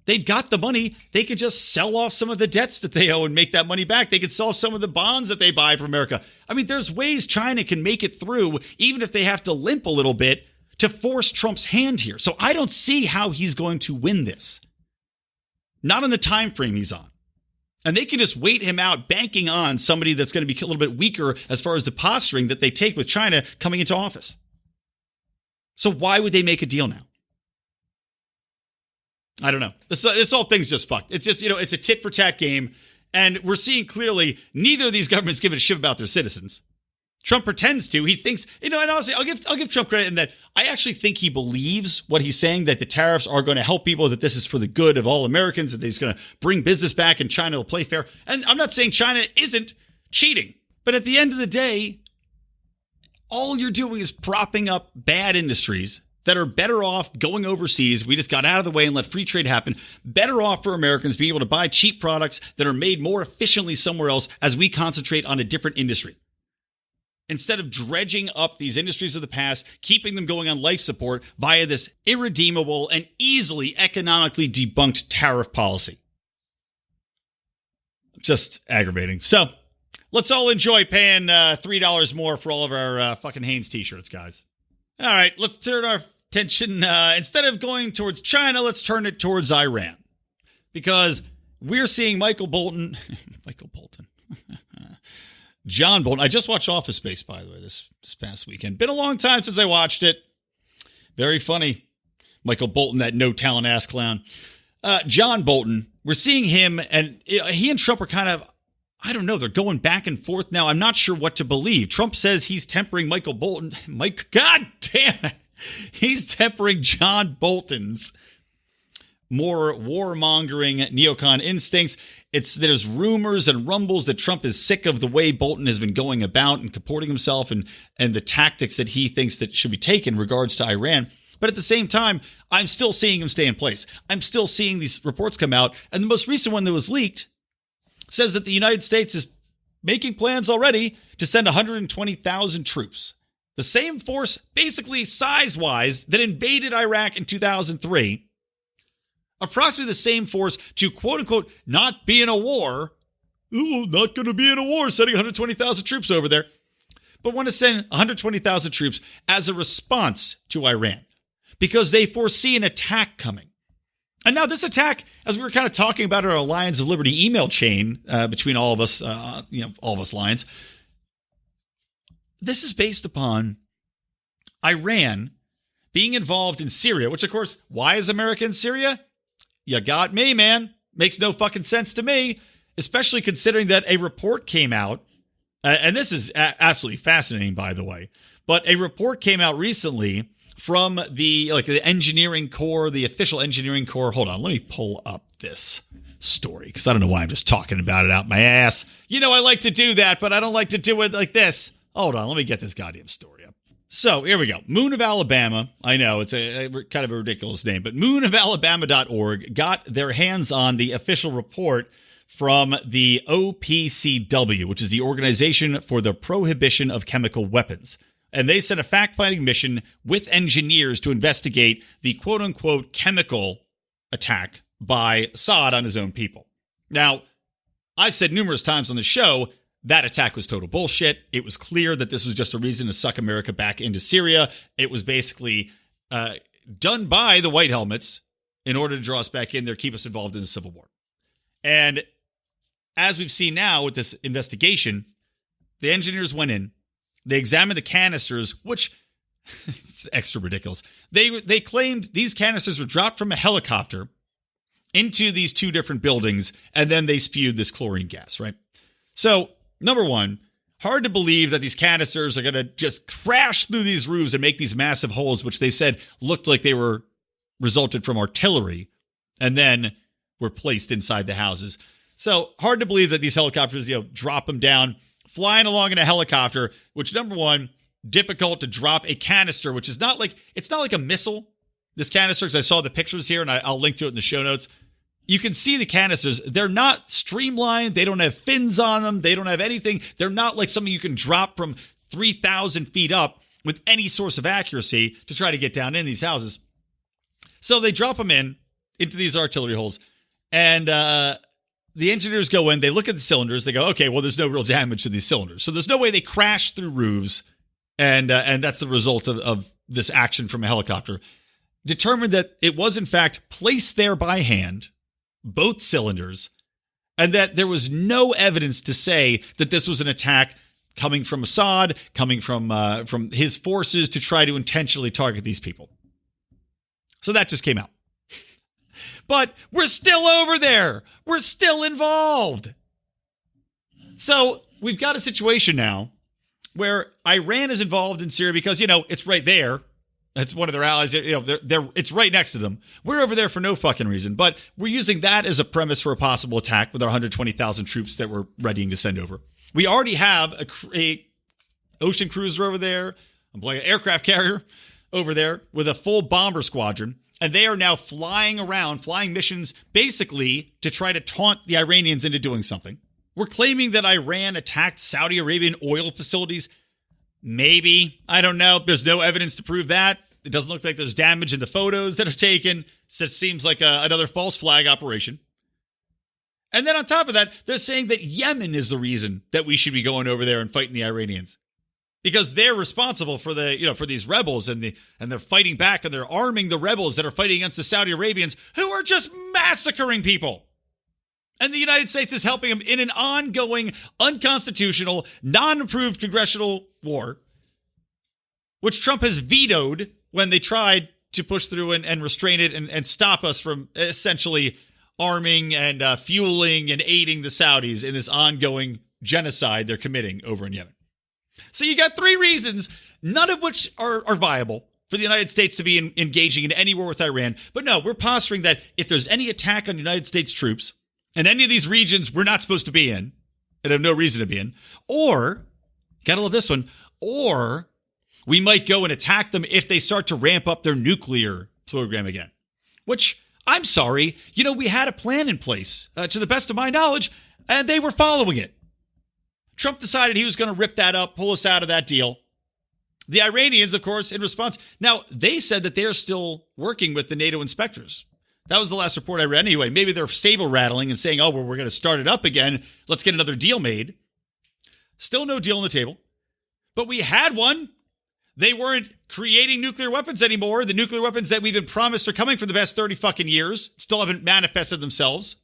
They've got the money. They could just sell off some of the debts that they owe and make that money back. They could sell off some of the bonds that they buy from America. I mean, there's ways China can make it through, even if they have to limp a little bit, to force Trump's hand here. So I don't see how he's going to win this. Not on the time frame he's on. And they can just wait him out, banking on somebody that's going to be a little bit weaker as far as the posturing that they take with China coming into office. So why would they make a deal now? I don't know. This whole thing's just fucked. It's just, it's a tit for tat game. And we're seeing clearly neither of these governments give a shit about their citizens. Trump pretends to. He thinks, and honestly, I'll give Trump credit in that I actually think he believes what he's saying, that the tariffs are going to help people, that this is for the good of all Americans, that he's going to bring business back and China will play fair. And I'm not saying China isn't cheating, but at the end of the day, all you're doing is propping up bad industries that are better off going overseas. We just got out of the way and let free trade happen. Better off for Americans being able to buy cheap products that are made more efficiently somewhere else as we concentrate on a different industry. Instead of dredging up these industries of the past, keeping them going on life support via this irredeemable and easily economically debunked tariff policy. Just aggravating. So let's all enjoy paying $3 more for all of our fucking Hanes t-shirts, guys. All right, let's turn our attention. Instead of going towards China, let's turn it towards Iran. Because we're seeing John Bolton. I just watched Office Space, by the way, this past weekend. Been a long time since I watched it. Very funny. Michael Bolton, that no-talent ass clown. John Bolton, we're seeing him, and he and Trump are kind of, I don't know, they're going back and forth now. I'm not sure what to believe. Trump says he's tempering Michael Bolton. God damn it. He's tempering John Bolton's more warmongering neocon instincts. There's rumors and rumbles that Trump is sick of the way Bolton has been going about and comporting himself and the tactics that he thinks that should be taken in regards to Iran. But at the same time, I'm still seeing him stay in place. I'm still seeing these reports come out. And the most recent one that was leaked says that the United States is making plans already to send 120,000 troops. The same force, basically size-wise, that invaded Iraq in 2003. Approximately the same force to, quote-unquote, not be in a war. Ooh, not going to be in a war, sending 120,000 troops over there. But want to send 120,000 troops as a response to Iran because they foresee an attack coming. And now this attack, as we were kind of talking about our Lions of Liberty email chain between all of us, all of us Lions, this is based upon Iran being involved in Syria, which, of course, why is America in Syria? You got me, man. Makes no fucking sense to me, especially considering that a report came out, and this is absolutely fascinating, by the way, but a report came out recently from the engineering corps, the official engineering corps. Hold on, let me pull up this story because I don't know why I'm just talking about it out my ass. I like to do that, but I don't like to do it like this. Hold on, let me get this goddamn story up. So here we go. Moon of Alabama. I know it's a kind of a ridiculous name, but moonofalabama.org got their hands on the official report from the OPCW, which is the Organization for the Prohibition of Chemical Weapons. and they sent a fact-finding mission with engineers to investigate the quote-unquote chemical attack by Assad on his own people. Now, I've said numerous times on the show that attack was total bullshit. It was clear that this was just a reason to suck America back into Syria. It was basically done by the White Helmets in order to draw us back in there, keep us involved in the Civil War. And as we've seen now with this investigation, the engineers went in, they examined the canisters, which is extra ridiculous. They claimed these canisters were dropped from a helicopter into these two different buildings, and then they spewed this chlorine gas, right? So, number one, hard to believe that these canisters are going to just crash through these roofs and make these massive holes, which they said looked like they were resulted from artillery, and then were placed inside the houses. So, hard to believe that these helicopters, drop them down, flying along in a helicopter, which, number one, difficult to drop a canister, which is it's not like a missile. This canister, because I saw the pictures here, and I'll link to it in the show notes. You can see the canisters. They're not streamlined. They don't have fins on them. They don't have anything. They're not like something you can drop from 3,000 feet up with any source of accuracy to try to get down in these houses. So they drop them into these artillery holes, and the engineers go in. They look at the cylinders. They go, okay, well, there's no real damage to these cylinders. So there's no way they crash through roofs, and that's the result of this action from a helicopter. Determined that it was, in fact, placed there by hand, both cylinders, and that there was no evidence to say that this was an attack coming from Assad, coming from his forces to try to intentionally target these people. So that just came out. But we're still over there. We're still involved. So we've got a situation now where Iran is involved in Syria because, it's right there. It's one of their allies. It's right next to them. We're over there for no fucking reason, but we're using that as a premise for a possible attack with our 120,000 troops that we're readying to send over. We already have a ocean cruiser over there, an aircraft carrier over there with a full bomber squadron, and they are now flying missions basically to try to taunt the Iranians into doing something. We're claiming that Iran attacked Saudi Arabian oil facilities. Maybe. I don't know. There's no evidence to prove that. It doesn't look like there's damage in the photos that are taken. So it seems like another false flag operation. And then on top of that, they're saying that Yemen is the reason that we should be going over there and fighting the Iranians. Because they're responsible for for these rebels and they're fighting back and they're arming the rebels that are fighting against the Saudi Arabians who are just massacring people. And the United States is helping them in an ongoing, unconstitutional, non-approved congressional war, which Trump has vetoed when they tried to push through and restrain it and stop us from essentially arming and fueling and aiding the Saudis in this ongoing genocide they're committing over in Yemen. So you got three reasons, none of which are viable for the United States to be engaging in any war with Iran. But no, we're posturing that if there's any attack on United States troops in any of these regions we're not supposed to be in and have no reason to be in, or, gotta love this one, or we might go and attack them if they start to ramp up their nuclear program again. Which, I'm sorry, we had a plan in place, to the best of my knowledge, and they were following it. Trump decided he was going to rip that up, pull us out of that deal. The Iranians, of course, in response. Now, they said that they are still working with the NATO inspectors. That was the last report I read anyway. Maybe they're saber rattling and saying, we're going to start it up again. Let's get another deal made. Still no deal on the table. But we had one. They weren't creating nuclear weapons anymore. The nuclear weapons that we've been promised are coming for the past 30 fucking years still haven't manifested themselves.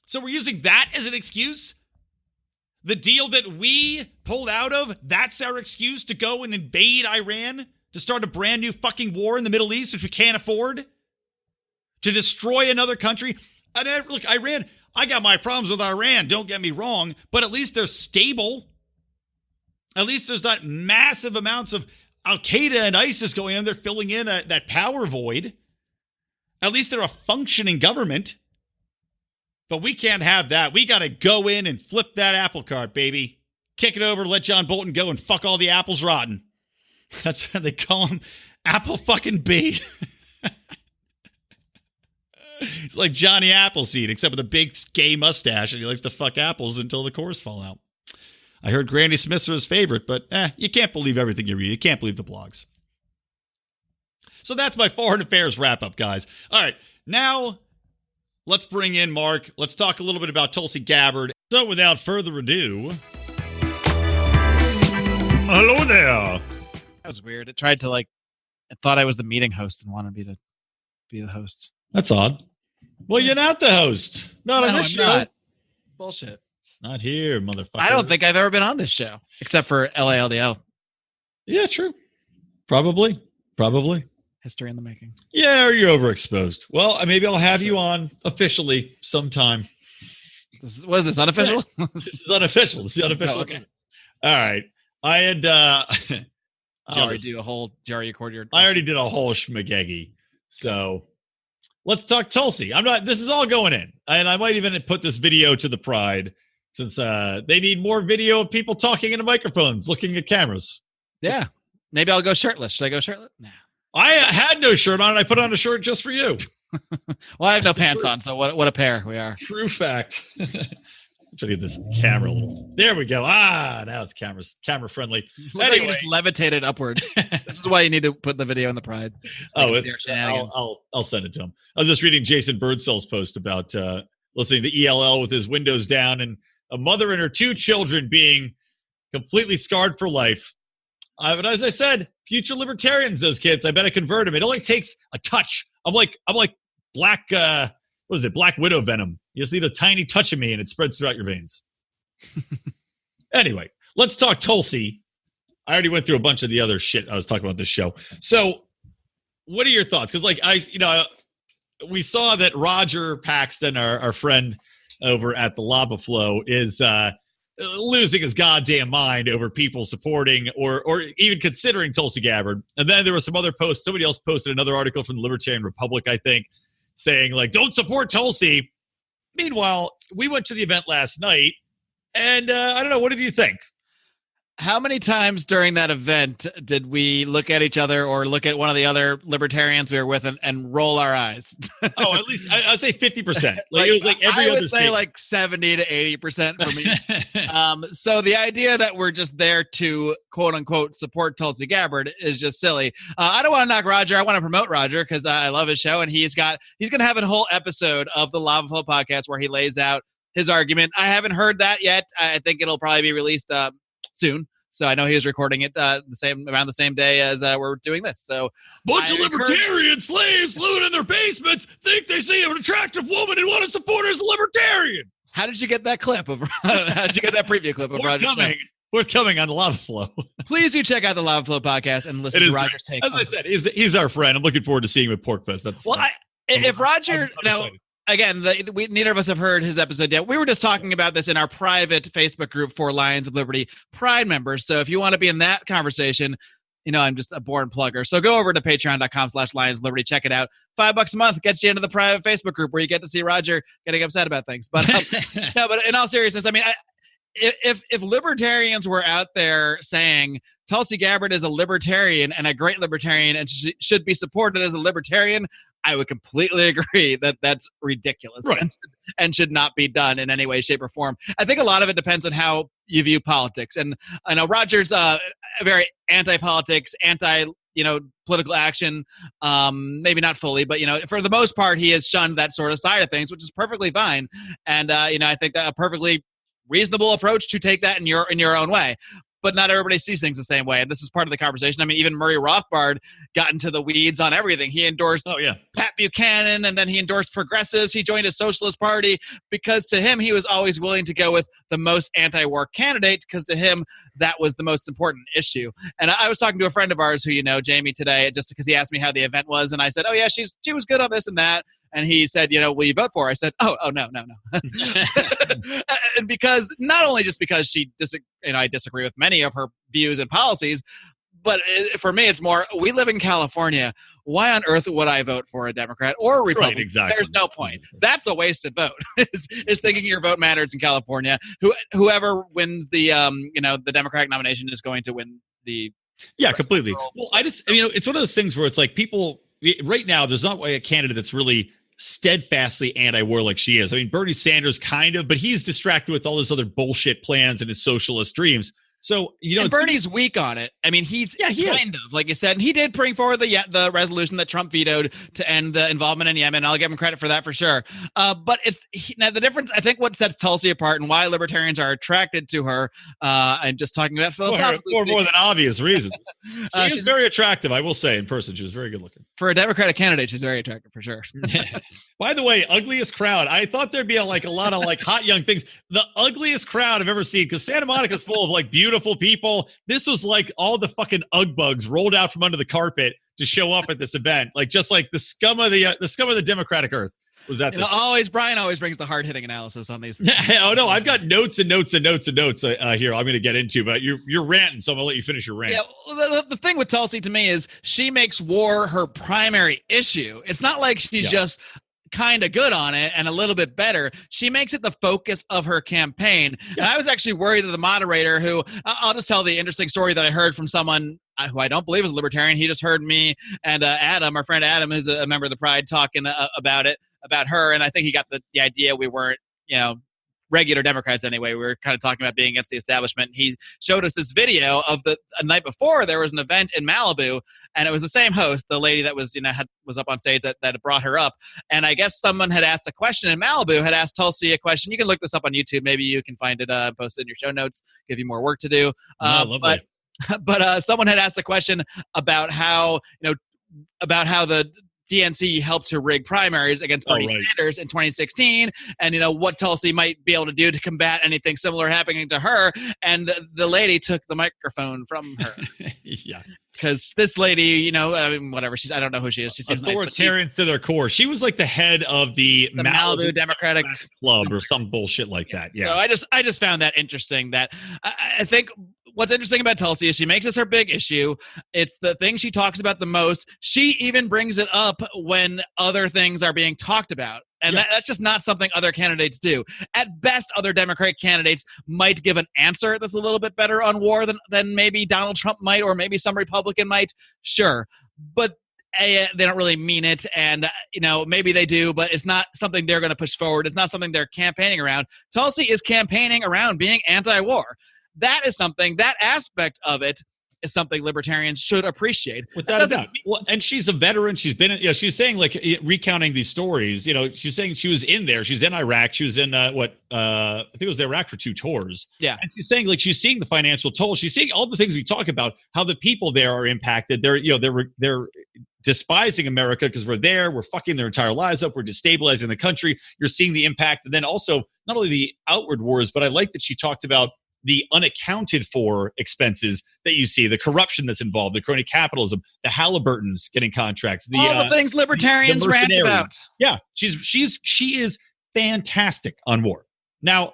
So we're using that as an excuse. The deal that we pulled out of, that's our excuse to go and invade Iran, to start a brand new fucking war in the Middle East, which we can't afford, to destroy another country. And look, Iran, I got my problems with Iran, don't get me wrong, but at least they're stable. At least there's not massive amounts of Al-Qaeda and ISIS going on. They're filling in that power void. At least they're a functioning government. But we can't have that. We got to go in and flip that apple cart, baby. Kick it over, let John Bolton go and fuck all the apples rotten. That's how they call him, Apple fucking B. He's like Johnny Appleseed, except with a big gay mustache, and he likes to fuck apples until the cores fall out. I heard Granny Smiths are his favorite, but you can't believe everything you read. You can't believe the blogs. So that's my foreign affairs wrap-up, guys. All right, now let's bring in Mark. Let's talk a little bit about Tulsi Gabbard. So without further ado... Hello there. That was weird. It tried to, it thought I was the meeting host and wanted me to be the host. That's odd. Well, you're not the host. Not on this show. Not. Bullshit. Not here, motherfucker. I don't think I've ever been on this show, except for LALDL. Yeah, true. Probably. History in the making. Yeah, or you're overexposed. Well, maybe I'll have you on officially sometime. Was this unofficial? This is unofficial. This is unofficial. Oh, okay. All right. I had... Did you already record your... I already did a whole schmageggy. So let's talk Tulsi. This is all going in. And I might even put this video to the Pride since they need more video of people talking into microphones, looking at cameras. Yeah. Maybe I'll go shirtless. Should I go shirtless? Nah. I had no shirt on. I put on a shirt just for you. Well, I have no pants on, so what a pair we are. True fact. I'm trying to get this camera a little. There we go. Now it's camera friendly. Anyway. Like you just levitated upwards. This is why you need to put the video in the Pride. I'll send it to him. I was just reading Jason Birdsell's post about listening to ELL with his windows down and a mother and her 2 children being completely scarred for life. But as I said, future libertarians, those kids, I bet I convert them. It only takes a touch. I'm like black, Black Widow venom. You just need a tiny touch of me and it spreads throughout your veins. Anyway, let's talk Tulsi. I already went through a bunch of the other shit I was talking about this show. So what are your thoughts? Because we saw that Roger Paxton, our friend over at the Lava Flow, is losing his goddamn mind over people supporting or even considering Tulsi Gabbard. And then there were some other posts. Somebody else posted another article from the Libertarian Republic, I think, saying, don't support Tulsi. Meanwhile, we went to the event last night, and I don't know, what did you think? How many times during that event did we look at each other or look at one of the other libertarians we were with and roll our eyes? Oh, at least I'd say 50%. It was like every other. I would say 70 to 80% for me. So the idea that we're just there to quote unquote support Tulsi Gabbard is just silly. I don't want to knock Roger. I want to promote Roger because I love his show, and he's going to have a whole episode of the Lava Flow podcast where he lays out his argument. I haven't heard that yet. I think it'll probably be released soon. So I know he was recording it around the same day as we're doing this. So bunch of libertarian slaves living in their basements think they see an attractive woman and want to support her as a libertarian. How did you get that clip of? How did you get that preview clip of Roger's show? Forthcoming on the Lava Flow. Please do check out the Lava Flow podcast and listen to Roger's take. As I said, he's our friend. I'm looking forward to seeing him at PorkFest. If Roger now. Again, neither of us have heard his episode yet. We were just talking about this in our private Facebook group for Lions of Liberty Pride members. So if you want to be in that conversation, I'm just a born plugger. So go over to patreon.com/Lions of Liberty. Check it out. $5 a month gets you into the private Facebook group where you get to see Roger getting upset about things. But but in all seriousness, if libertarians were out there saying Tulsi Gabbard is a libertarian and a great libertarian and should be supported as a libertarian, I would completely agree that that's ridiculous, right, and should not be done in any way, shape, or form. I think a lot of it depends on how you view politics. And I know Roger's very anti-politics, political action, maybe not fully, but, for the most part, he has shunned that sort of side of things, which is perfectly fine. And, I think a perfectly reasonable approach to take that in your own way. But not everybody sees things the same way. And this is part of the conversation. Even Murray Rothbard got into the weeds on everything. He endorsed Pat Buchanan, and then he endorsed progressives. He joined a socialist party because to him, he was always willing to go with the most anti-war candidate because to him, that was the most important issue. And I was talking to a friend of ours who, Jamie, today, just because he asked me how the event was. And I said, oh, yeah, she was good on this and that. And he said, will you vote for her? I said, oh, no. And because not only just because I disagree with many of her views and policies, but for me, it's more, we live in California. Why on earth would I vote for a Democrat or a Republican? Right, exactly. There's no point. That's a wasted vote, is thinking your vote matters in California. Whoever wins the Democratic nomination is going to win the... Yeah, completely. Well, it's one of those things where it's like people... Right now, there's not a candidate that's really steadfastly anti-war like she is. I mean, Bernie Sanders kind of, but he's distracted with all his other bullshit plans and his socialist dreams. So, and Bernie's weak on it. I mean, he is, like you said, and he did bring forward the resolution that Trump vetoed to end the involvement in Yemen. I'll give him credit for that for sure. But now the difference, I think what sets Tulsi apart and why libertarians are attracted to her, I'm just talking about philosophically. For more than obvious reasons. She's very attractive, I will say, in person. She was very good looking. For a Democratic candidate, she's very attractive for sure. By the way, ugliest crowd. I thought there'd be a lot of hot young things. The ugliest crowd I've ever seen, because Santa Monica's full of beautiful people. This was like all the fucking Ugg bugs rolled out from under the carpet to show up at this event. Just like the scum of the Democratic earth was at this. Brian always brings the hard hitting analysis on these. Oh no, I've got notes and notes and notes and notes here. I'm going to get into, but you're ranting, so I'm going to let you finish your rant. Yeah, the thing with Tulsi to me is she makes war her primary issue. It's not like she's just kind of good on it and a little bit better. She makes it the focus of her campaign. And I was actually worried that the moderator, who I'll just tell the interesting story that I heard from someone who I don't believe is a libertarian. He just heard me and Adam, our friend Adam, who's a member of the Pride, talking about her. And I think he got the idea we weren't, regular Democrats anyway. We were kind of talking about being against the establishment. He showed us this video of a night before there was an event in Malibu, and it was the same host, the lady that was was up on stage that brought her up. And I guess someone had asked a question in Malibu, had asked Tulsi a question. You can look this up on YouTube. Maybe you can find it, post it in your show notes, give you more work to do. But someone had asked a question about how the DNC helped to rig primaries against Bernie Sanders in 2016, and what Tulsi might be able to do to combat anything similar happening to her. And the lady took the microphone from her. Yeah, because this lady, whatever, I don't know who she is. She seems authoritarian to their core. She was like the head of the Malibu Democratic Club or some bullshit like that. Yeah. So I just found that interesting. That I think. What's interesting about Tulsi is she makes this her big issue. It's the thing she talks about the most. She even brings it up when other things are being talked about. And that's just not something other candidates do. At best, other Democratic candidates might give an answer that's a little bit better on war than maybe Donald Trump might, or maybe some Republican might. Sure. But they don't really mean it. And, maybe they do, but it's not something they're going to push forward. It's not something they're campaigning around. Tulsi is campaigning around being anti-war. That aspect of it is something libertarians should apprecithink without a doubt. Well, and she's a veteran. She's been, she's saying, recounting these stories, she's saying she was in there. She's in Iraq. She was in I think it was Iraq for 2 tours. Yeah. And she's saying, she's seeing the financial toll. She's seeing all the things we talk about, how the people there are impacted. They're despising America because we're there. We're fucking their entire lives up. We're destabilizing the country. You're seeing the impact. And then also not only the outward wars, but I like that she talked about the unaccounted for expenses that you see, the corruption that's involved, the crony capitalism, the Halliburtons getting contracts, all the things libertarians rant about. Yeah, she is fantastic on war. Now,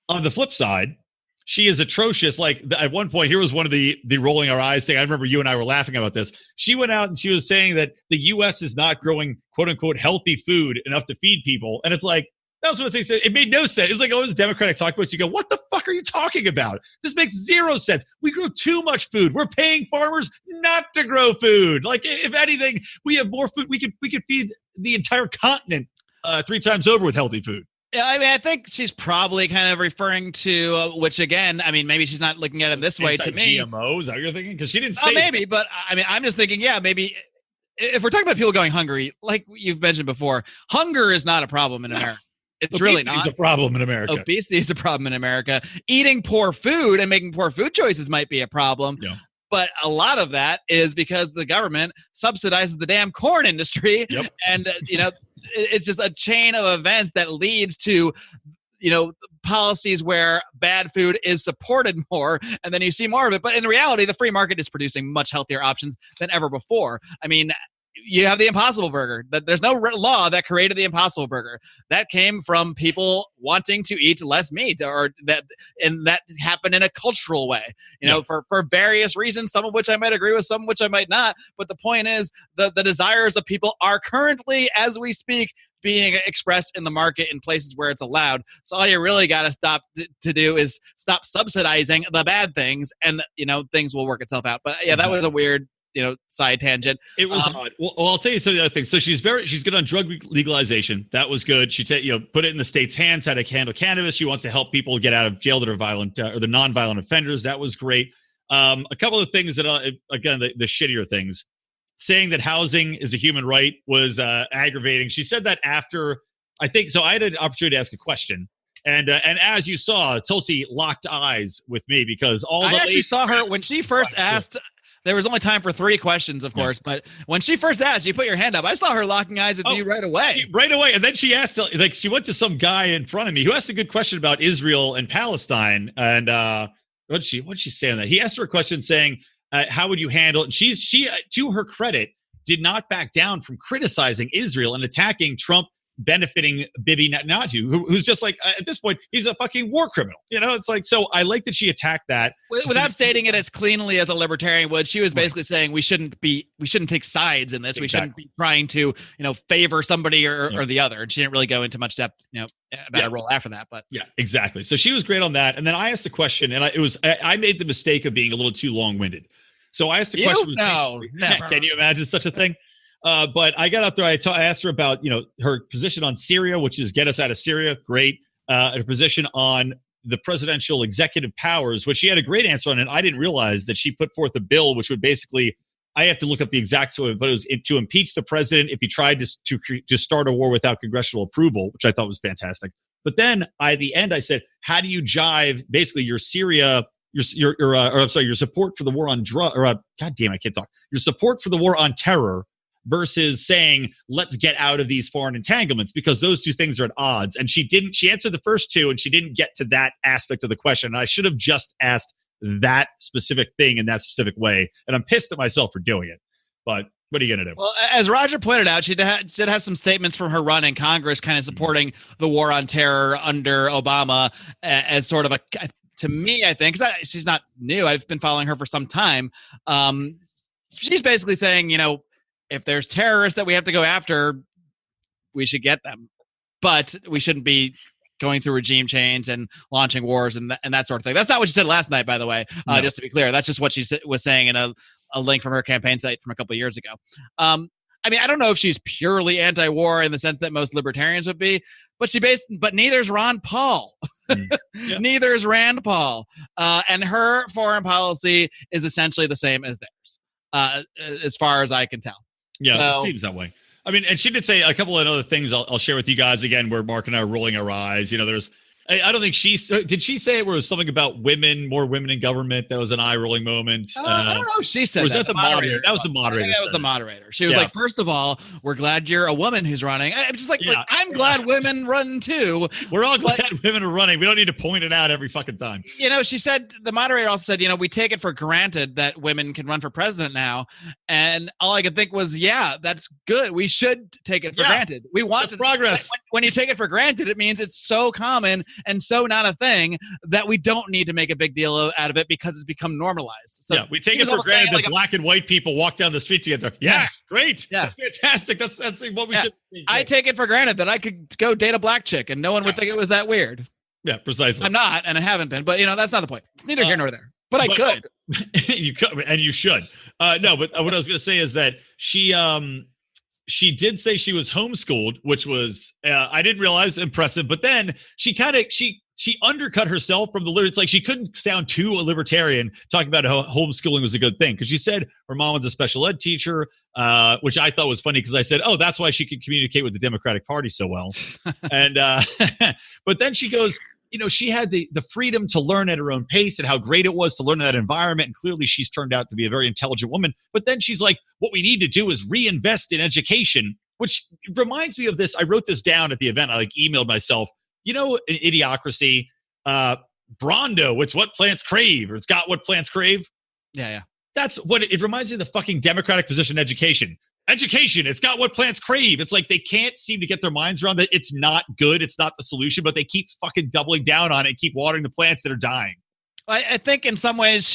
on the flip side, she is atrocious. At one point, here was one of the rolling our eyes thing. I remember you and I were laughing about this. She went out and she was saying that the U.S. is not growing quote unquote healthy food enough to feed people, and it's like. That was one of the things that it made no sense. It's like all those Democratic talk points. You go, what the fuck are you talking about? This makes zero sense. We grow too much food. We're paying farmers not to grow food. If anything, we have more food. We could feed the entire continent 3 times over with healthy food. Yeah, I think she's probably kind of referring to, which again, maybe she's not looking at it this way to me. GMO, is that what you're thinking? Because she didn't say maybe, but I'm just thinking, maybe if we're talking about people going hungry, like you've mentioned before, hunger is not a problem in America. It's really not. Obesity is a problem in America. Obesity is a problem in America. Eating poor food and making poor food choices might be a problem. Yeah. But a lot of that is because the government subsidizes the damn corn industry. Yep. And, it's just a chain of events that leads to, policies where bad food is supported more, and then you see more of it. But in reality, the free market is producing much healthier options than ever before. You have the Impossible Burger. There's no law that created the Impossible Burger. That came from people wanting to eat less meat, and that happened in a cultural way. For various reasons, some of which I might agree with, some of which I might not. But the point is, the desires of people are currently, as we speak, being expressed in the market in places where it's allowed. So all you really got to stop to do is stop subsidizing the bad things, and things will work itself out. But that was a weird side tangent. It was odd. Well, I'll tell you some of the other things. So she's good on drug legalization. That was good. She put it in the state's hands, how to handle cannabis. She wants to help people get out of jail that are violent or the non-violent offenders. That was great. A couple of things that, again, the shittier things. Saying that housing is a human right was aggravating. She said that after, I think, so I had an opportunity to ask a question. And as you saw, Tulsi locked eyes with me because I actually saw her when she first asked. There was only time for 3 questions, of course, but when she first asked, you put your hand up. I saw her locking eyes with you right away. Right away. And then she asked, she went to some guy in front of me who asked a good question about Israel and Palestine. And what'd she say on that? He asked her a question saying, how would you handle it? And she, to her credit, did not back down from criticizing Israel and attacking Trump benefiting Bibi Netanyahu, who's just like, at this point, he's a fucking war criminal. It's like, so I like that she attacked that. Without stating it as cleanly as a libertarian would, she was basically saying we shouldn't take sides in this. Exactly. We shouldn't be trying to, favor somebody or the other. And she didn't really go into much depth, about her role after that. But yeah, exactly. So she was great on that. And then I asked a question, and I made the mistake of being a little too long-winded. So I asked a question. No, never. Can you imagine such a thing? But I got up there. I asked her about, her position on Syria, which is get us out of Syria. Great. Her position on the presidential executive powers, which she had a great answer on. And I didn't realize that she put forth a bill, which would basically, I have to look up the exact sort of, but it was to impeach the president if he tried to start a war without congressional approval, which I thought was fantastic. But then at the end, I said, how do you jive basically your Syria, your support for the war on God damn, I can't talk. Your support for the war on terror versus saying, let's get out of these foreign entanglements, because those two things are at odds. And she answered the first two and she didn't get to that aspect of the question. And I should have just asked that specific thing in that specific way. And I'm pissed at myself for doing it. But what are you going to do? Well, as Roger pointed out, she did have some statements from her run in Congress kind of supporting the war on terror under Obama as sort of to me, I think, because she's not new. I've been following her for some time. She's basically saying, if there's terrorists that we have to go after, we should get them. But we shouldn't be going through regime change and launching wars and that sort of thing. That's not what she said last night, by the way, just to be clear. That's just what she was saying in a link from her campaign site from a couple of years ago. I don't know if she's purely anti-war in the sense that most libertarians would be, but neither's Ron Paul. Yeah. Neither is Rand Paul. And her foreign policy is essentially the same as theirs, as far as I can tell. Yeah, it seems that way. And she did say a couple of other things I'll share with you guys again, where Mark and I are rolling our eyes. I don't think did she say it was something about more women in government? That was an eye-rolling moment. I don't know if she said was that the moderator? That was the moderator. I think that was the moderator. She was like, first of all, we're glad you're a woman who's running. I'm just like, I'm glad women run too. We're all glad women are running. We don't need to point it out every fucking time. She said, the moderator also said, we take it for granted that women can run for president now. And all I could think was, that's good. We should take it for granted. We want progress. When you take it for granted, it means it's so common and so not a thing that we don't need to make a big deal out of it because it's become normalized. So we take it for granted that black and white people walk down the street together. Yes, great. Yeah. That's fantastic. That's what we should think. I take it for granted that I could go date a black chick and no one would think it was that weird. Yeah, precisely. I'm not, and I haven't been, but that's not the point. Neither here nor there. But I could. You could, and you should. No, but what I was going to say is that she did say she was homeschooled, which was, I didn't realize, impressive. But then she undercut herself from the liberty. It's like she couldn't sound too a libertarian talking about how homeschooling was a good thing. Because she said her mom was a special ed teacher, which I thought was funny because I said, oh, that's why she could communicate with the Democratic Party so well. And but then she goes, she had the freedom to learn at her own pace and how great it was to learn in that environment. And clearly she's turned out to be a very intelligent woman. But then she's like, what we need to do is reinvest in education, which reminds me of this. I wrote this down at the event. I emailed myself, in Idiocracy, Brondo, it's what plants crave, or it's got what plants crave. Yeah. That's what it reminds me of, the fucking Democratic position in education. Education, it's got what plants crave. It's like they can't seem to get their minds around that it's not good. It's not the solution, but they keep fucking doubling down on it and keep watering the plants that are dying. I think in some ways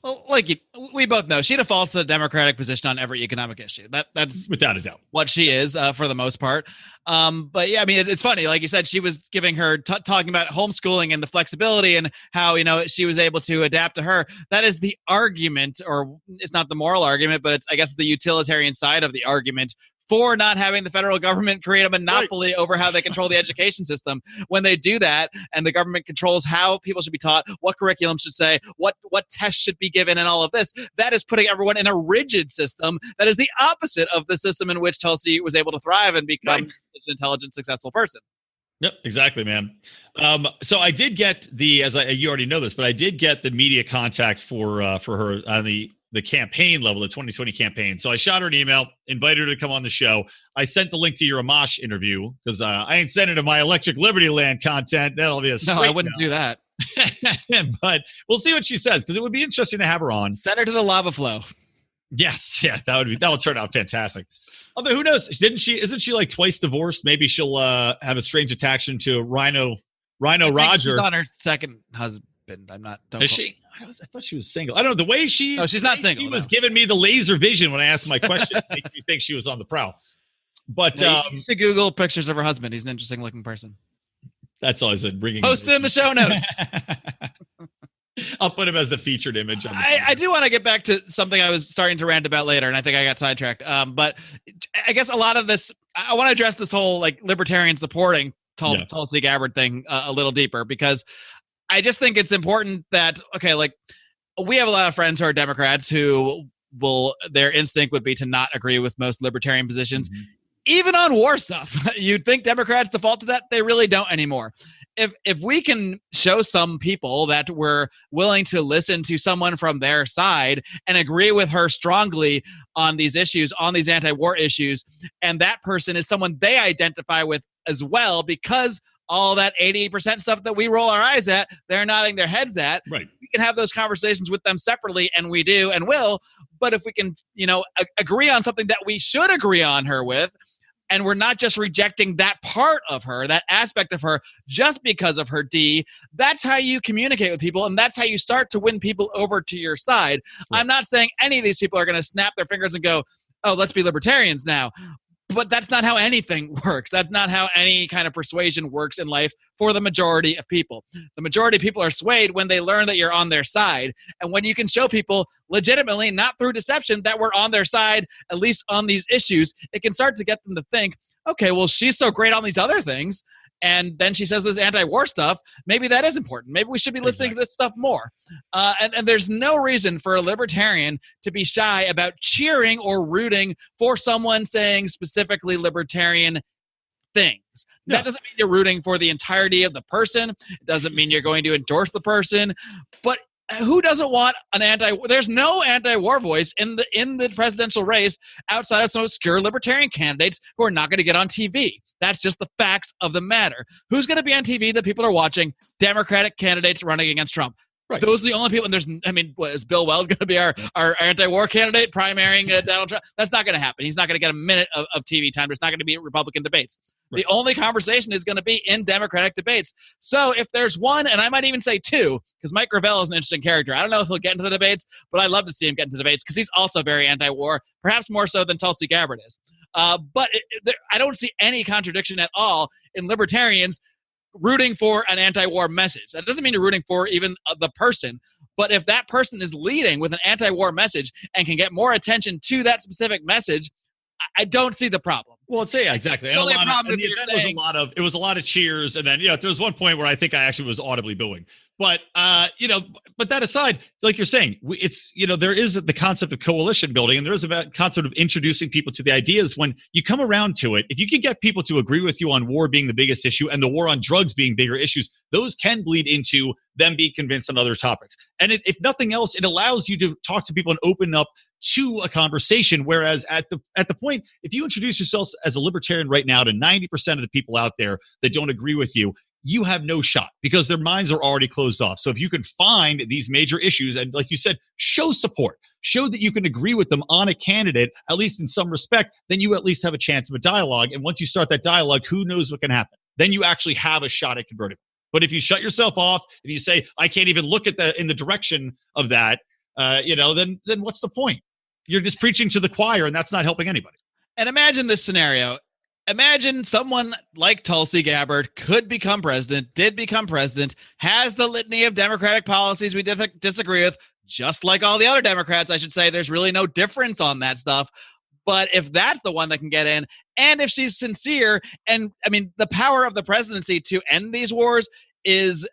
Well, like we both know, she defaults to the Democratic position on every economic issue. That's without a doubt what she is for the most part. But yeah, I mean, it's funny. Like you said, she was giving her talking about homeschooling and the flexibility and how, she was able to adapt to her. That is the argument, or it's not the moral argument, but it's, I guess, the utilitarian side of the argument for not having the federal government create a monopoly over how they control the education system. When they do that and the government controls how people should be taught, what curriculum should say, what tests should be given, and all of this, that is putting everyone in a rigid system that is the opposite of the system in which Tulsi was able to thrive and become such an intelligent, successful person. Yep, exactly, man. So I did get you already know this, but I did get the media contact for her on the campaign level, the 2020 campaign. So I shot her an email, invited her to come on the show. I sent the link to your Amash interview because I ain't sending to my Electric Libertyland content. That'll be No, I wouldn't do that. But we'll see what she says because it would be interesting to have her on. Send her to the lava flow. Yes, yeah, that will turn out fantastic. Although who knows? Isn't she like twice divorced? Maybe she'll have a strange attraction to Rhino Roger. She's on her second husband. I'm not. Is she? I thought she was single. I don't know. The way she's not single. She was giving me the laser vision when I asked my question. Makes me think she was on the prowl. But you should Google pictures of her husband. He's an interesting looking person. That's all I said. Post it in the show notes. I'll put him as the featured image. I do want to get back to something I was starting to rant about later, and I think I got sidetracked. But I guess a lot of this, I want to address this whole like libertarian supporting Tulsi Gabbard thing a little deeper, because I just think it's important that, like we have a lot of friends who are Democrats who their instinct would be to not agree with most libertarian positions, even on war stuff. You'd think Democrats default to that. They really don't anymore. If we can show some people that we're willing to listen to someone from their side and agree with her strongly on these issues, on these anti-war issues, and that person is someone they identify with as well, because all that 88% stuff that we roll our eyes at, they're nodding their heads at. Right. We can have those conversations with them separately, and we do and will. But if we can, agree on something that we should agree on her with, and we're not just rejecting that part of her, that aspect of her, just because of her D, that's how you communicate with people, and that's how you start to win people over to your side. Right. I'm not saying any of these people are going to snap their fingers and go, oh, let's be libertarians now. But that's not how anything works. That's not how any kind of persuasion works in life for the majority of people. The majority of people are swayed when they learn that you're on their side. And when you can show people legitimately, not through deception, that we're on their side, at least on these issues, it can start to get them to think, okay, well, she's so great on these other things, and then she says this anti-war stuff, maybe that is important. Maybe we should be listening to this stuff more. And there's no reason for a libertarian to be shy about cheering or rooting for someone saying specifically libertarian things. That doesn't mean you're rooting for the entirety of the person. It doesn't mean you're going to endorse the person. But who doesn't want there's no anti-war voice in the presidential race outside of some obscure libertarian candidates who are not going to get on TV. That's just the facts of the matter. Who's going to be on TV that people are watching? Democratic candidates running against Trump. Right. Those are the only people. And is Bill Weld going to be our anti-war candidate primarying Donald Trump? That's not going to happen. He's not going to get a minute of TV time. There's not going to be Republican debates. Right. The only conversation is going to be in Democratic debates. So if there's one, and I might even say two, because Mike Gravel is an interesting character. I don't know if he'll get into the debates, but I'd love to see him get into debates because he's also very anti-war, perhaps more so than Tulsi Gabbard is. But I don't see any contradiction at all in libertarians rooting for an anti-war message. That doesn't mean you're rooting for even the person, but if that person is leading with an anti-war message and can get more attention to that specific message, I don't see the problem. Well, exactly. And it was a lot of cheers, and then there was one point where I think I actually was audibly booing. But but that aside, like you're saying, there is the concept of coalition building, and there is about concept of introducing people to the ideas. When you come around to it, if you can get people to agree with you on war being the biggest issue and the war on drugs being bigger issues, those can bleed into them being convinced on other topics. And if nothing else, it allows you to talk to people and open up to a conversation. Whereas at the point, if you introduce yourself as a libertarian right now to 90% of the people out there that don't agree with you, you have no shot because their minds are already closed off. So if you can find these major issues and, like you said, show support, show that you can agree with them on a candidate, at least in some respect, then you at least have a chance of a dialogue. And once you start that dialogue, who knows what can happen? Then you actually have a shot at converting. But if you shut yourself off, if you say, I can't even look in the direction of that, then what's the point? You're just preaching to the choir, and that's not helping anybody. And imagine this scenario. Imagine someone like Tulsi Gabbard could become president, did become president, has the litany of Democratic policies we disagree with, just like all the other Democrats, I should say. There's really no difference on that stuff. But if that's the one that can get in, and if she's sincere, and I mean, the power of the presidency to end these wars is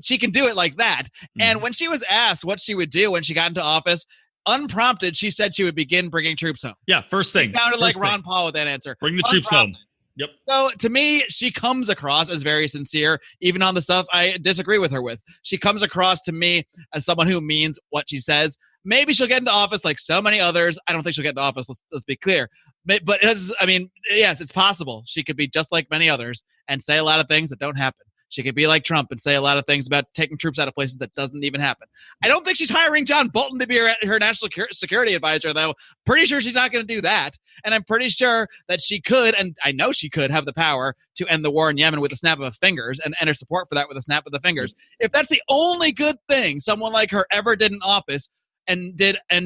she can do it like that. Mm-hmm. And when she was asked what she would do when she got into office, unprompted, she said she would begin bringing troops home. Yeah, first thing. It sounded like Ron Paul with that answer. Bring the troops home. Yep. So to me, she comes across as very sincere, even on the stuff I disagree with her with. She comes across to me as someone who means what she says. Maybe she'll get into office like so many others. I don't think she'll get into office. Let's be clear. But yes, it's possible. She could be just like many others and say a lot of things that don't happen. She could be like Trump and say a lot of things about taking troops out of places that doesn't even happen. I don't think she's hiring John Bolton to be her national security advisor, though. Pretty sure she's not going to do that. And I'm pretty sure that she could, and I know she could, have the power to end the war in Yemen with a snap of the fingers and enter support for that with a snap of the fingers. If that's the only good thing someone like her ever did in office and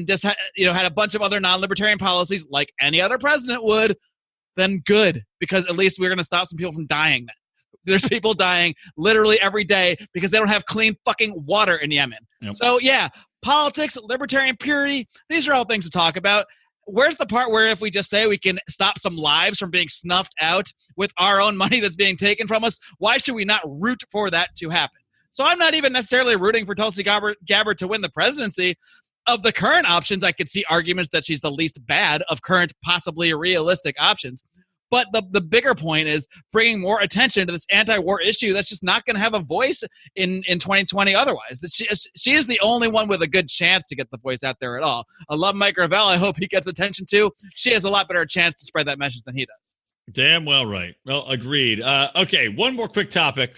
just had a bunch of other non-libertarian policies like any other president would, then good, because at least we're going to stop some people from dying then. There's people dying literally every day because they don't have clean fucking water in Yemen. Yep. So yeah, politics, libertarian purity, these are all things to talk about. Where's the part where if we just say we can stop some lives from being snuffed out with our own money that's being taken from us, why should we not root for that to happen? So I'm not even necessarily rooting for Tulsi Gabbard to win the presidency. Of the current options, I could see arguments that she's the least bad of current possibly realistic options. But the bigger point is bringing more attention to this anti-war issue that's just not going to have a voice in 2020 otherwise. That she is the only one with a good chance to get the voice out there at all. I love Mike Gravel. I hope he gets attention too. She has a lot better chance to spread that message than he does. Damn well right. Well, agreed. Okay, one more quick topic.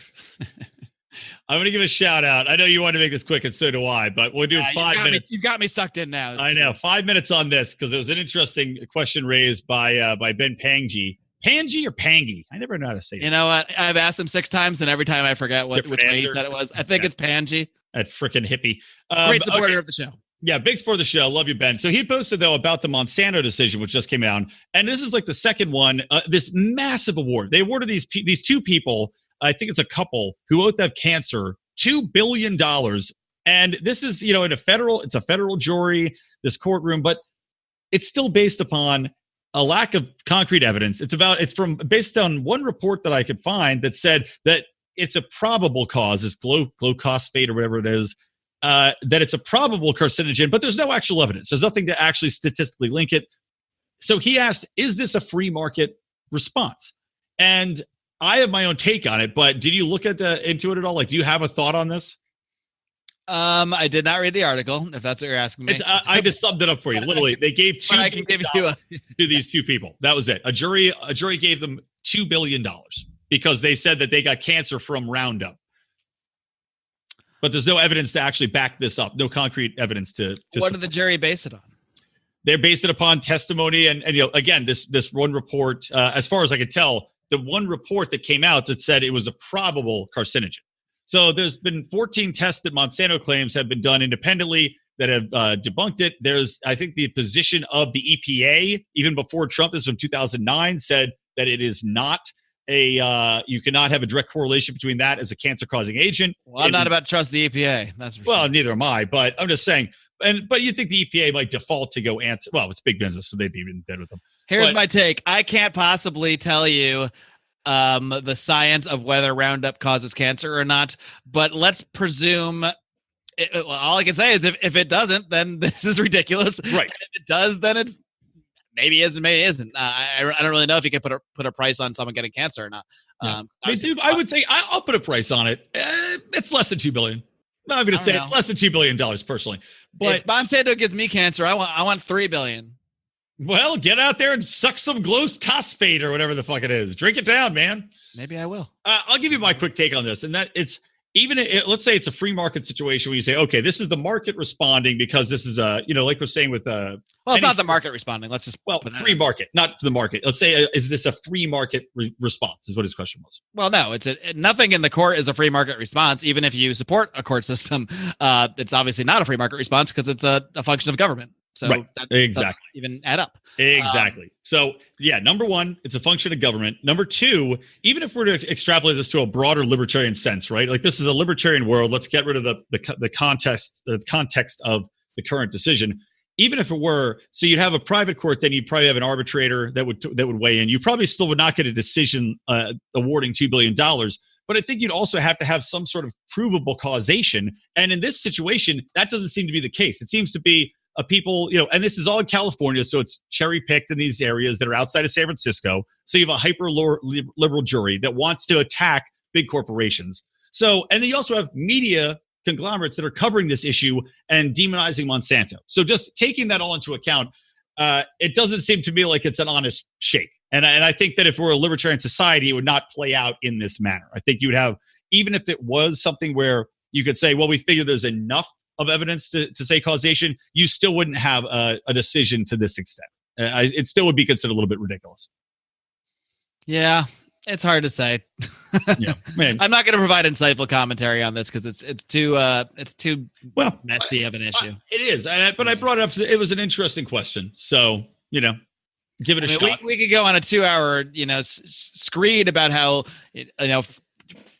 I'm going to give a shout out. I know you want to make this quick, and so do I, but we'll do 5 minutes. You've got me sucked in now. I know. 5 minutes on this because it was an interesting question raised by Ben Pangi. Pangi or Pangi? I never know how to say it. You know what? I've asked him 6 times, and every time I forget which way he said it was. I think it's Pangi. That freaking hippie. Great supporter of the show. Yeah, big supporter of the show. Love you, Ben. So he posted, though, about the Monsanto decision, which just came out. And this is like the second one, this massive award. They awarded these two people, I think it's a couple, who both have cancer, $2 billion. And this is, it's a federal jury, this courtroom, but it's still based upon a lack of concrete evidence. Based on one report that I could find that said that it's a probable cause, this glucophosphate or whatever it is, that it's a probable carcinogen, but there's no actual evidence. There's nothing to actually statistically link it. So he asked, is this a free market response? And I have my own take on it, but did you look into it at all? Like, do you have a thought on this? I did not read the article, if that's what you're asking me. I just summed it up for you. Literally, they gave $2 billion to these two people. That was it. A jury gave them $2 billion because they said that they got cancer from Roundup. But there's no evidence to actually back this up. No concrete evidence to what did the jury base it on? They're based it upon testimony. And again, this one report, as far as I could tell, the one report that came out that said it was a probable carcinogen. So there's been 14 tests that Monsanto claims have been done independently that have debunked it. There's, I think, the position of the EPA, even before Trump, this is from 2009, said that it is not you cannot have a direct correlation between that as a cancer-causing agent. Well, I'm not about to trust the EPA. That's for sure. Neither am I, but I'm just saying. But you think the EPA might default to go it's big business, so they'd be in bed with them. Here's my take. I can't possibly tell you the science of whether Roundup causes cancer or not, but let's presume all I can say is if it doesn't, then this is ridiculous. Right. If it does, then it's maybe is and maybe isn't. I don't really know if you can put a price on someone getting cancer or not. I would say I'll put a price on it. It's less than $2 billion. No, I'm going to say it's less than $2 billion personally. But if Monsanto gives me cancer, I want $3 billion. Well, get out there and suck some glucophosphate or whatever the fuck it is. Drink it down, man. Maybe I will. I'll give you my quick take on this, and that let's say it's a free market situation where you say, okay, this is the market responding because this is like we're saying with well, it's not the market responding. Let's just free market, not the market. Let's say, is this a free market response? Is what his question was. Well, no, it's nothing in the court is a free market response. Even if you support a court system, it's obviously not a free market response because it's a function of government. So right. that exactly doesn't even add up. Exactly. So yeah, number one, it's a function of government. Number two, even if we're to extrapolate this to a broader libertarian sense, right? Like this is a libertarian world. Let's get rid of the context of the current decision. Even if it were, so you'd have a private court, then you'd probably have an arbitrator that would weigh in. You probably still would not get a decision awarding $2 billion. But I think you'd also have to have some sort of provable causation. And in this situation, that doesn't seem to be the case. It seems to be people, and this is all in California, so it's cherry picked in these areas that are outside of San Francisco. So you have a hyper liberal jury that wants to attack big corporations. So, and then you also have media conglomerates that are covering this issue and demonizing Monsanto. So just taking that all into account, it doesn't seem to me like it's an honest shake. And I think that if we're a libertarian society, it would not play out in this manner. I think you would have, even if it was something where you could say, well, we figure there's enough of evidence to say causation, you still wouldn't have a decision to this extent. It still would be considered a little bit ridiculous. Yeah, it's hard to say. Yeah, man. I'm not going to provide insightful commentary on this because it's too messy of an issue. It is, but I brought it up. It was an interesting question, so give it a shot. We could go on a 2-hour screed about how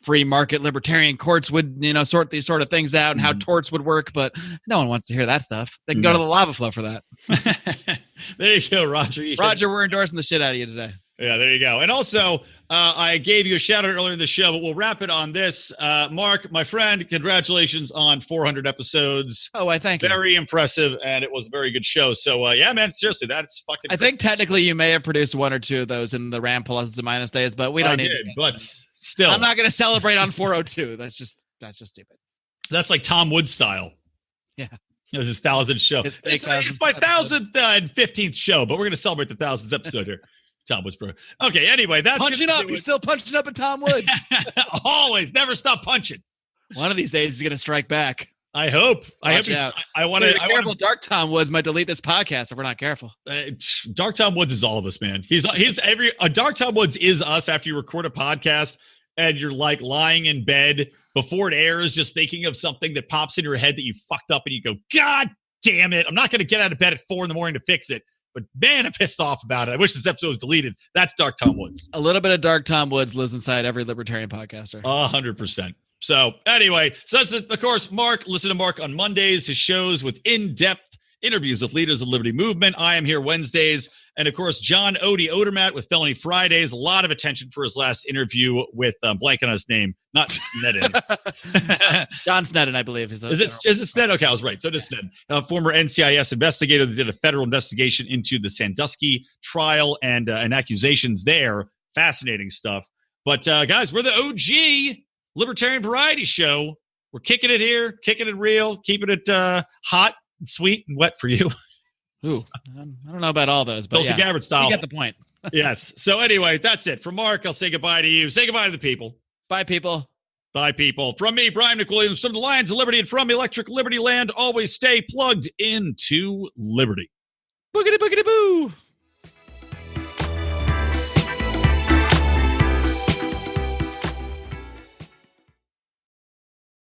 free market libertarian courts would, sort these sort of things out and how torts would work, but no one wants to hear that stuff. They can go to the lava flow for that. There you go, Roger. Roger, we're endorsing the shit out of you today. Yeah, there you go. And also, I gave you a shout out earlier in the show, but we'll wrap it on this. Mark, my friend, congratulations on 400 episodes. Oh, I thank you. Very impressive, and it was a very good show. So, yeah, man, seriously, that's fucking I think technically you may have produced one or two of those in the RAM pluses and minus days, but we don't need to. But still, I'm not going to celebrate on 402. That's just stupid. That's like Tom Wood style. Yeah. His 1,000th show. It's my 1,015th show, but we're going to celebrate the 1,000th episode here. Tom Woods, bro. Okay, anyway, that's punching up. You're still punching up at Tom Woods. Always, never stop punching. One of these days he's going to strike back. I hope. I want to. Careful, Dark Tom Woods might delete this podcast if we're not careful. Dark Tom Woods is all of us, man. He's Dark Tom Woods is us after you record a podcast and you're like lying in bed before it airs, just thinking of something that pops in your head that you fucked up, and you go, God damn it! I'm not going to get out of bed at 4 a.m. to fix it. But man, I'm pissed off about it. I wish this episode was deleted. That's Dark Tom Woods. A little bit of Dark Tom Woods lives inside every libertarian podcaster. 100%. So anyway, so that's, of course, Mark. Listen to Mark on Mondays, his shows with in-depth interviews with leaders of the Liberty Movement. I am here Wednesdays. And, of course, John Odie Odermatt with Felony Fridays. A lot of attention for his last interview with, blanking on his name, not Sneddon. John Sneddon, I believe. Is it Sneddon? Okay, I was right. So it is Sneddon. Former NCIS investigator that did a federal investigation into the Sandusky trial and accusations there. Fascinating stuff. But, guys, we're the OG Libertarian Variety Show. We're kicking it here, kicking it real, keeping it hot and sweet and wet for you. Ooh, I don't know about all those, but Tulsi Gabbard style. You get the point. Yes. So anyway, that's it. From Mark, I'll say goodbye to you. Say goodbye to the people. Bye, people. Bye, people. From me, Brian McWilliams, from the Lions of Liberty and from Electric Libertyland, always stay plugged into Liberty. Boogity, boogity, boo.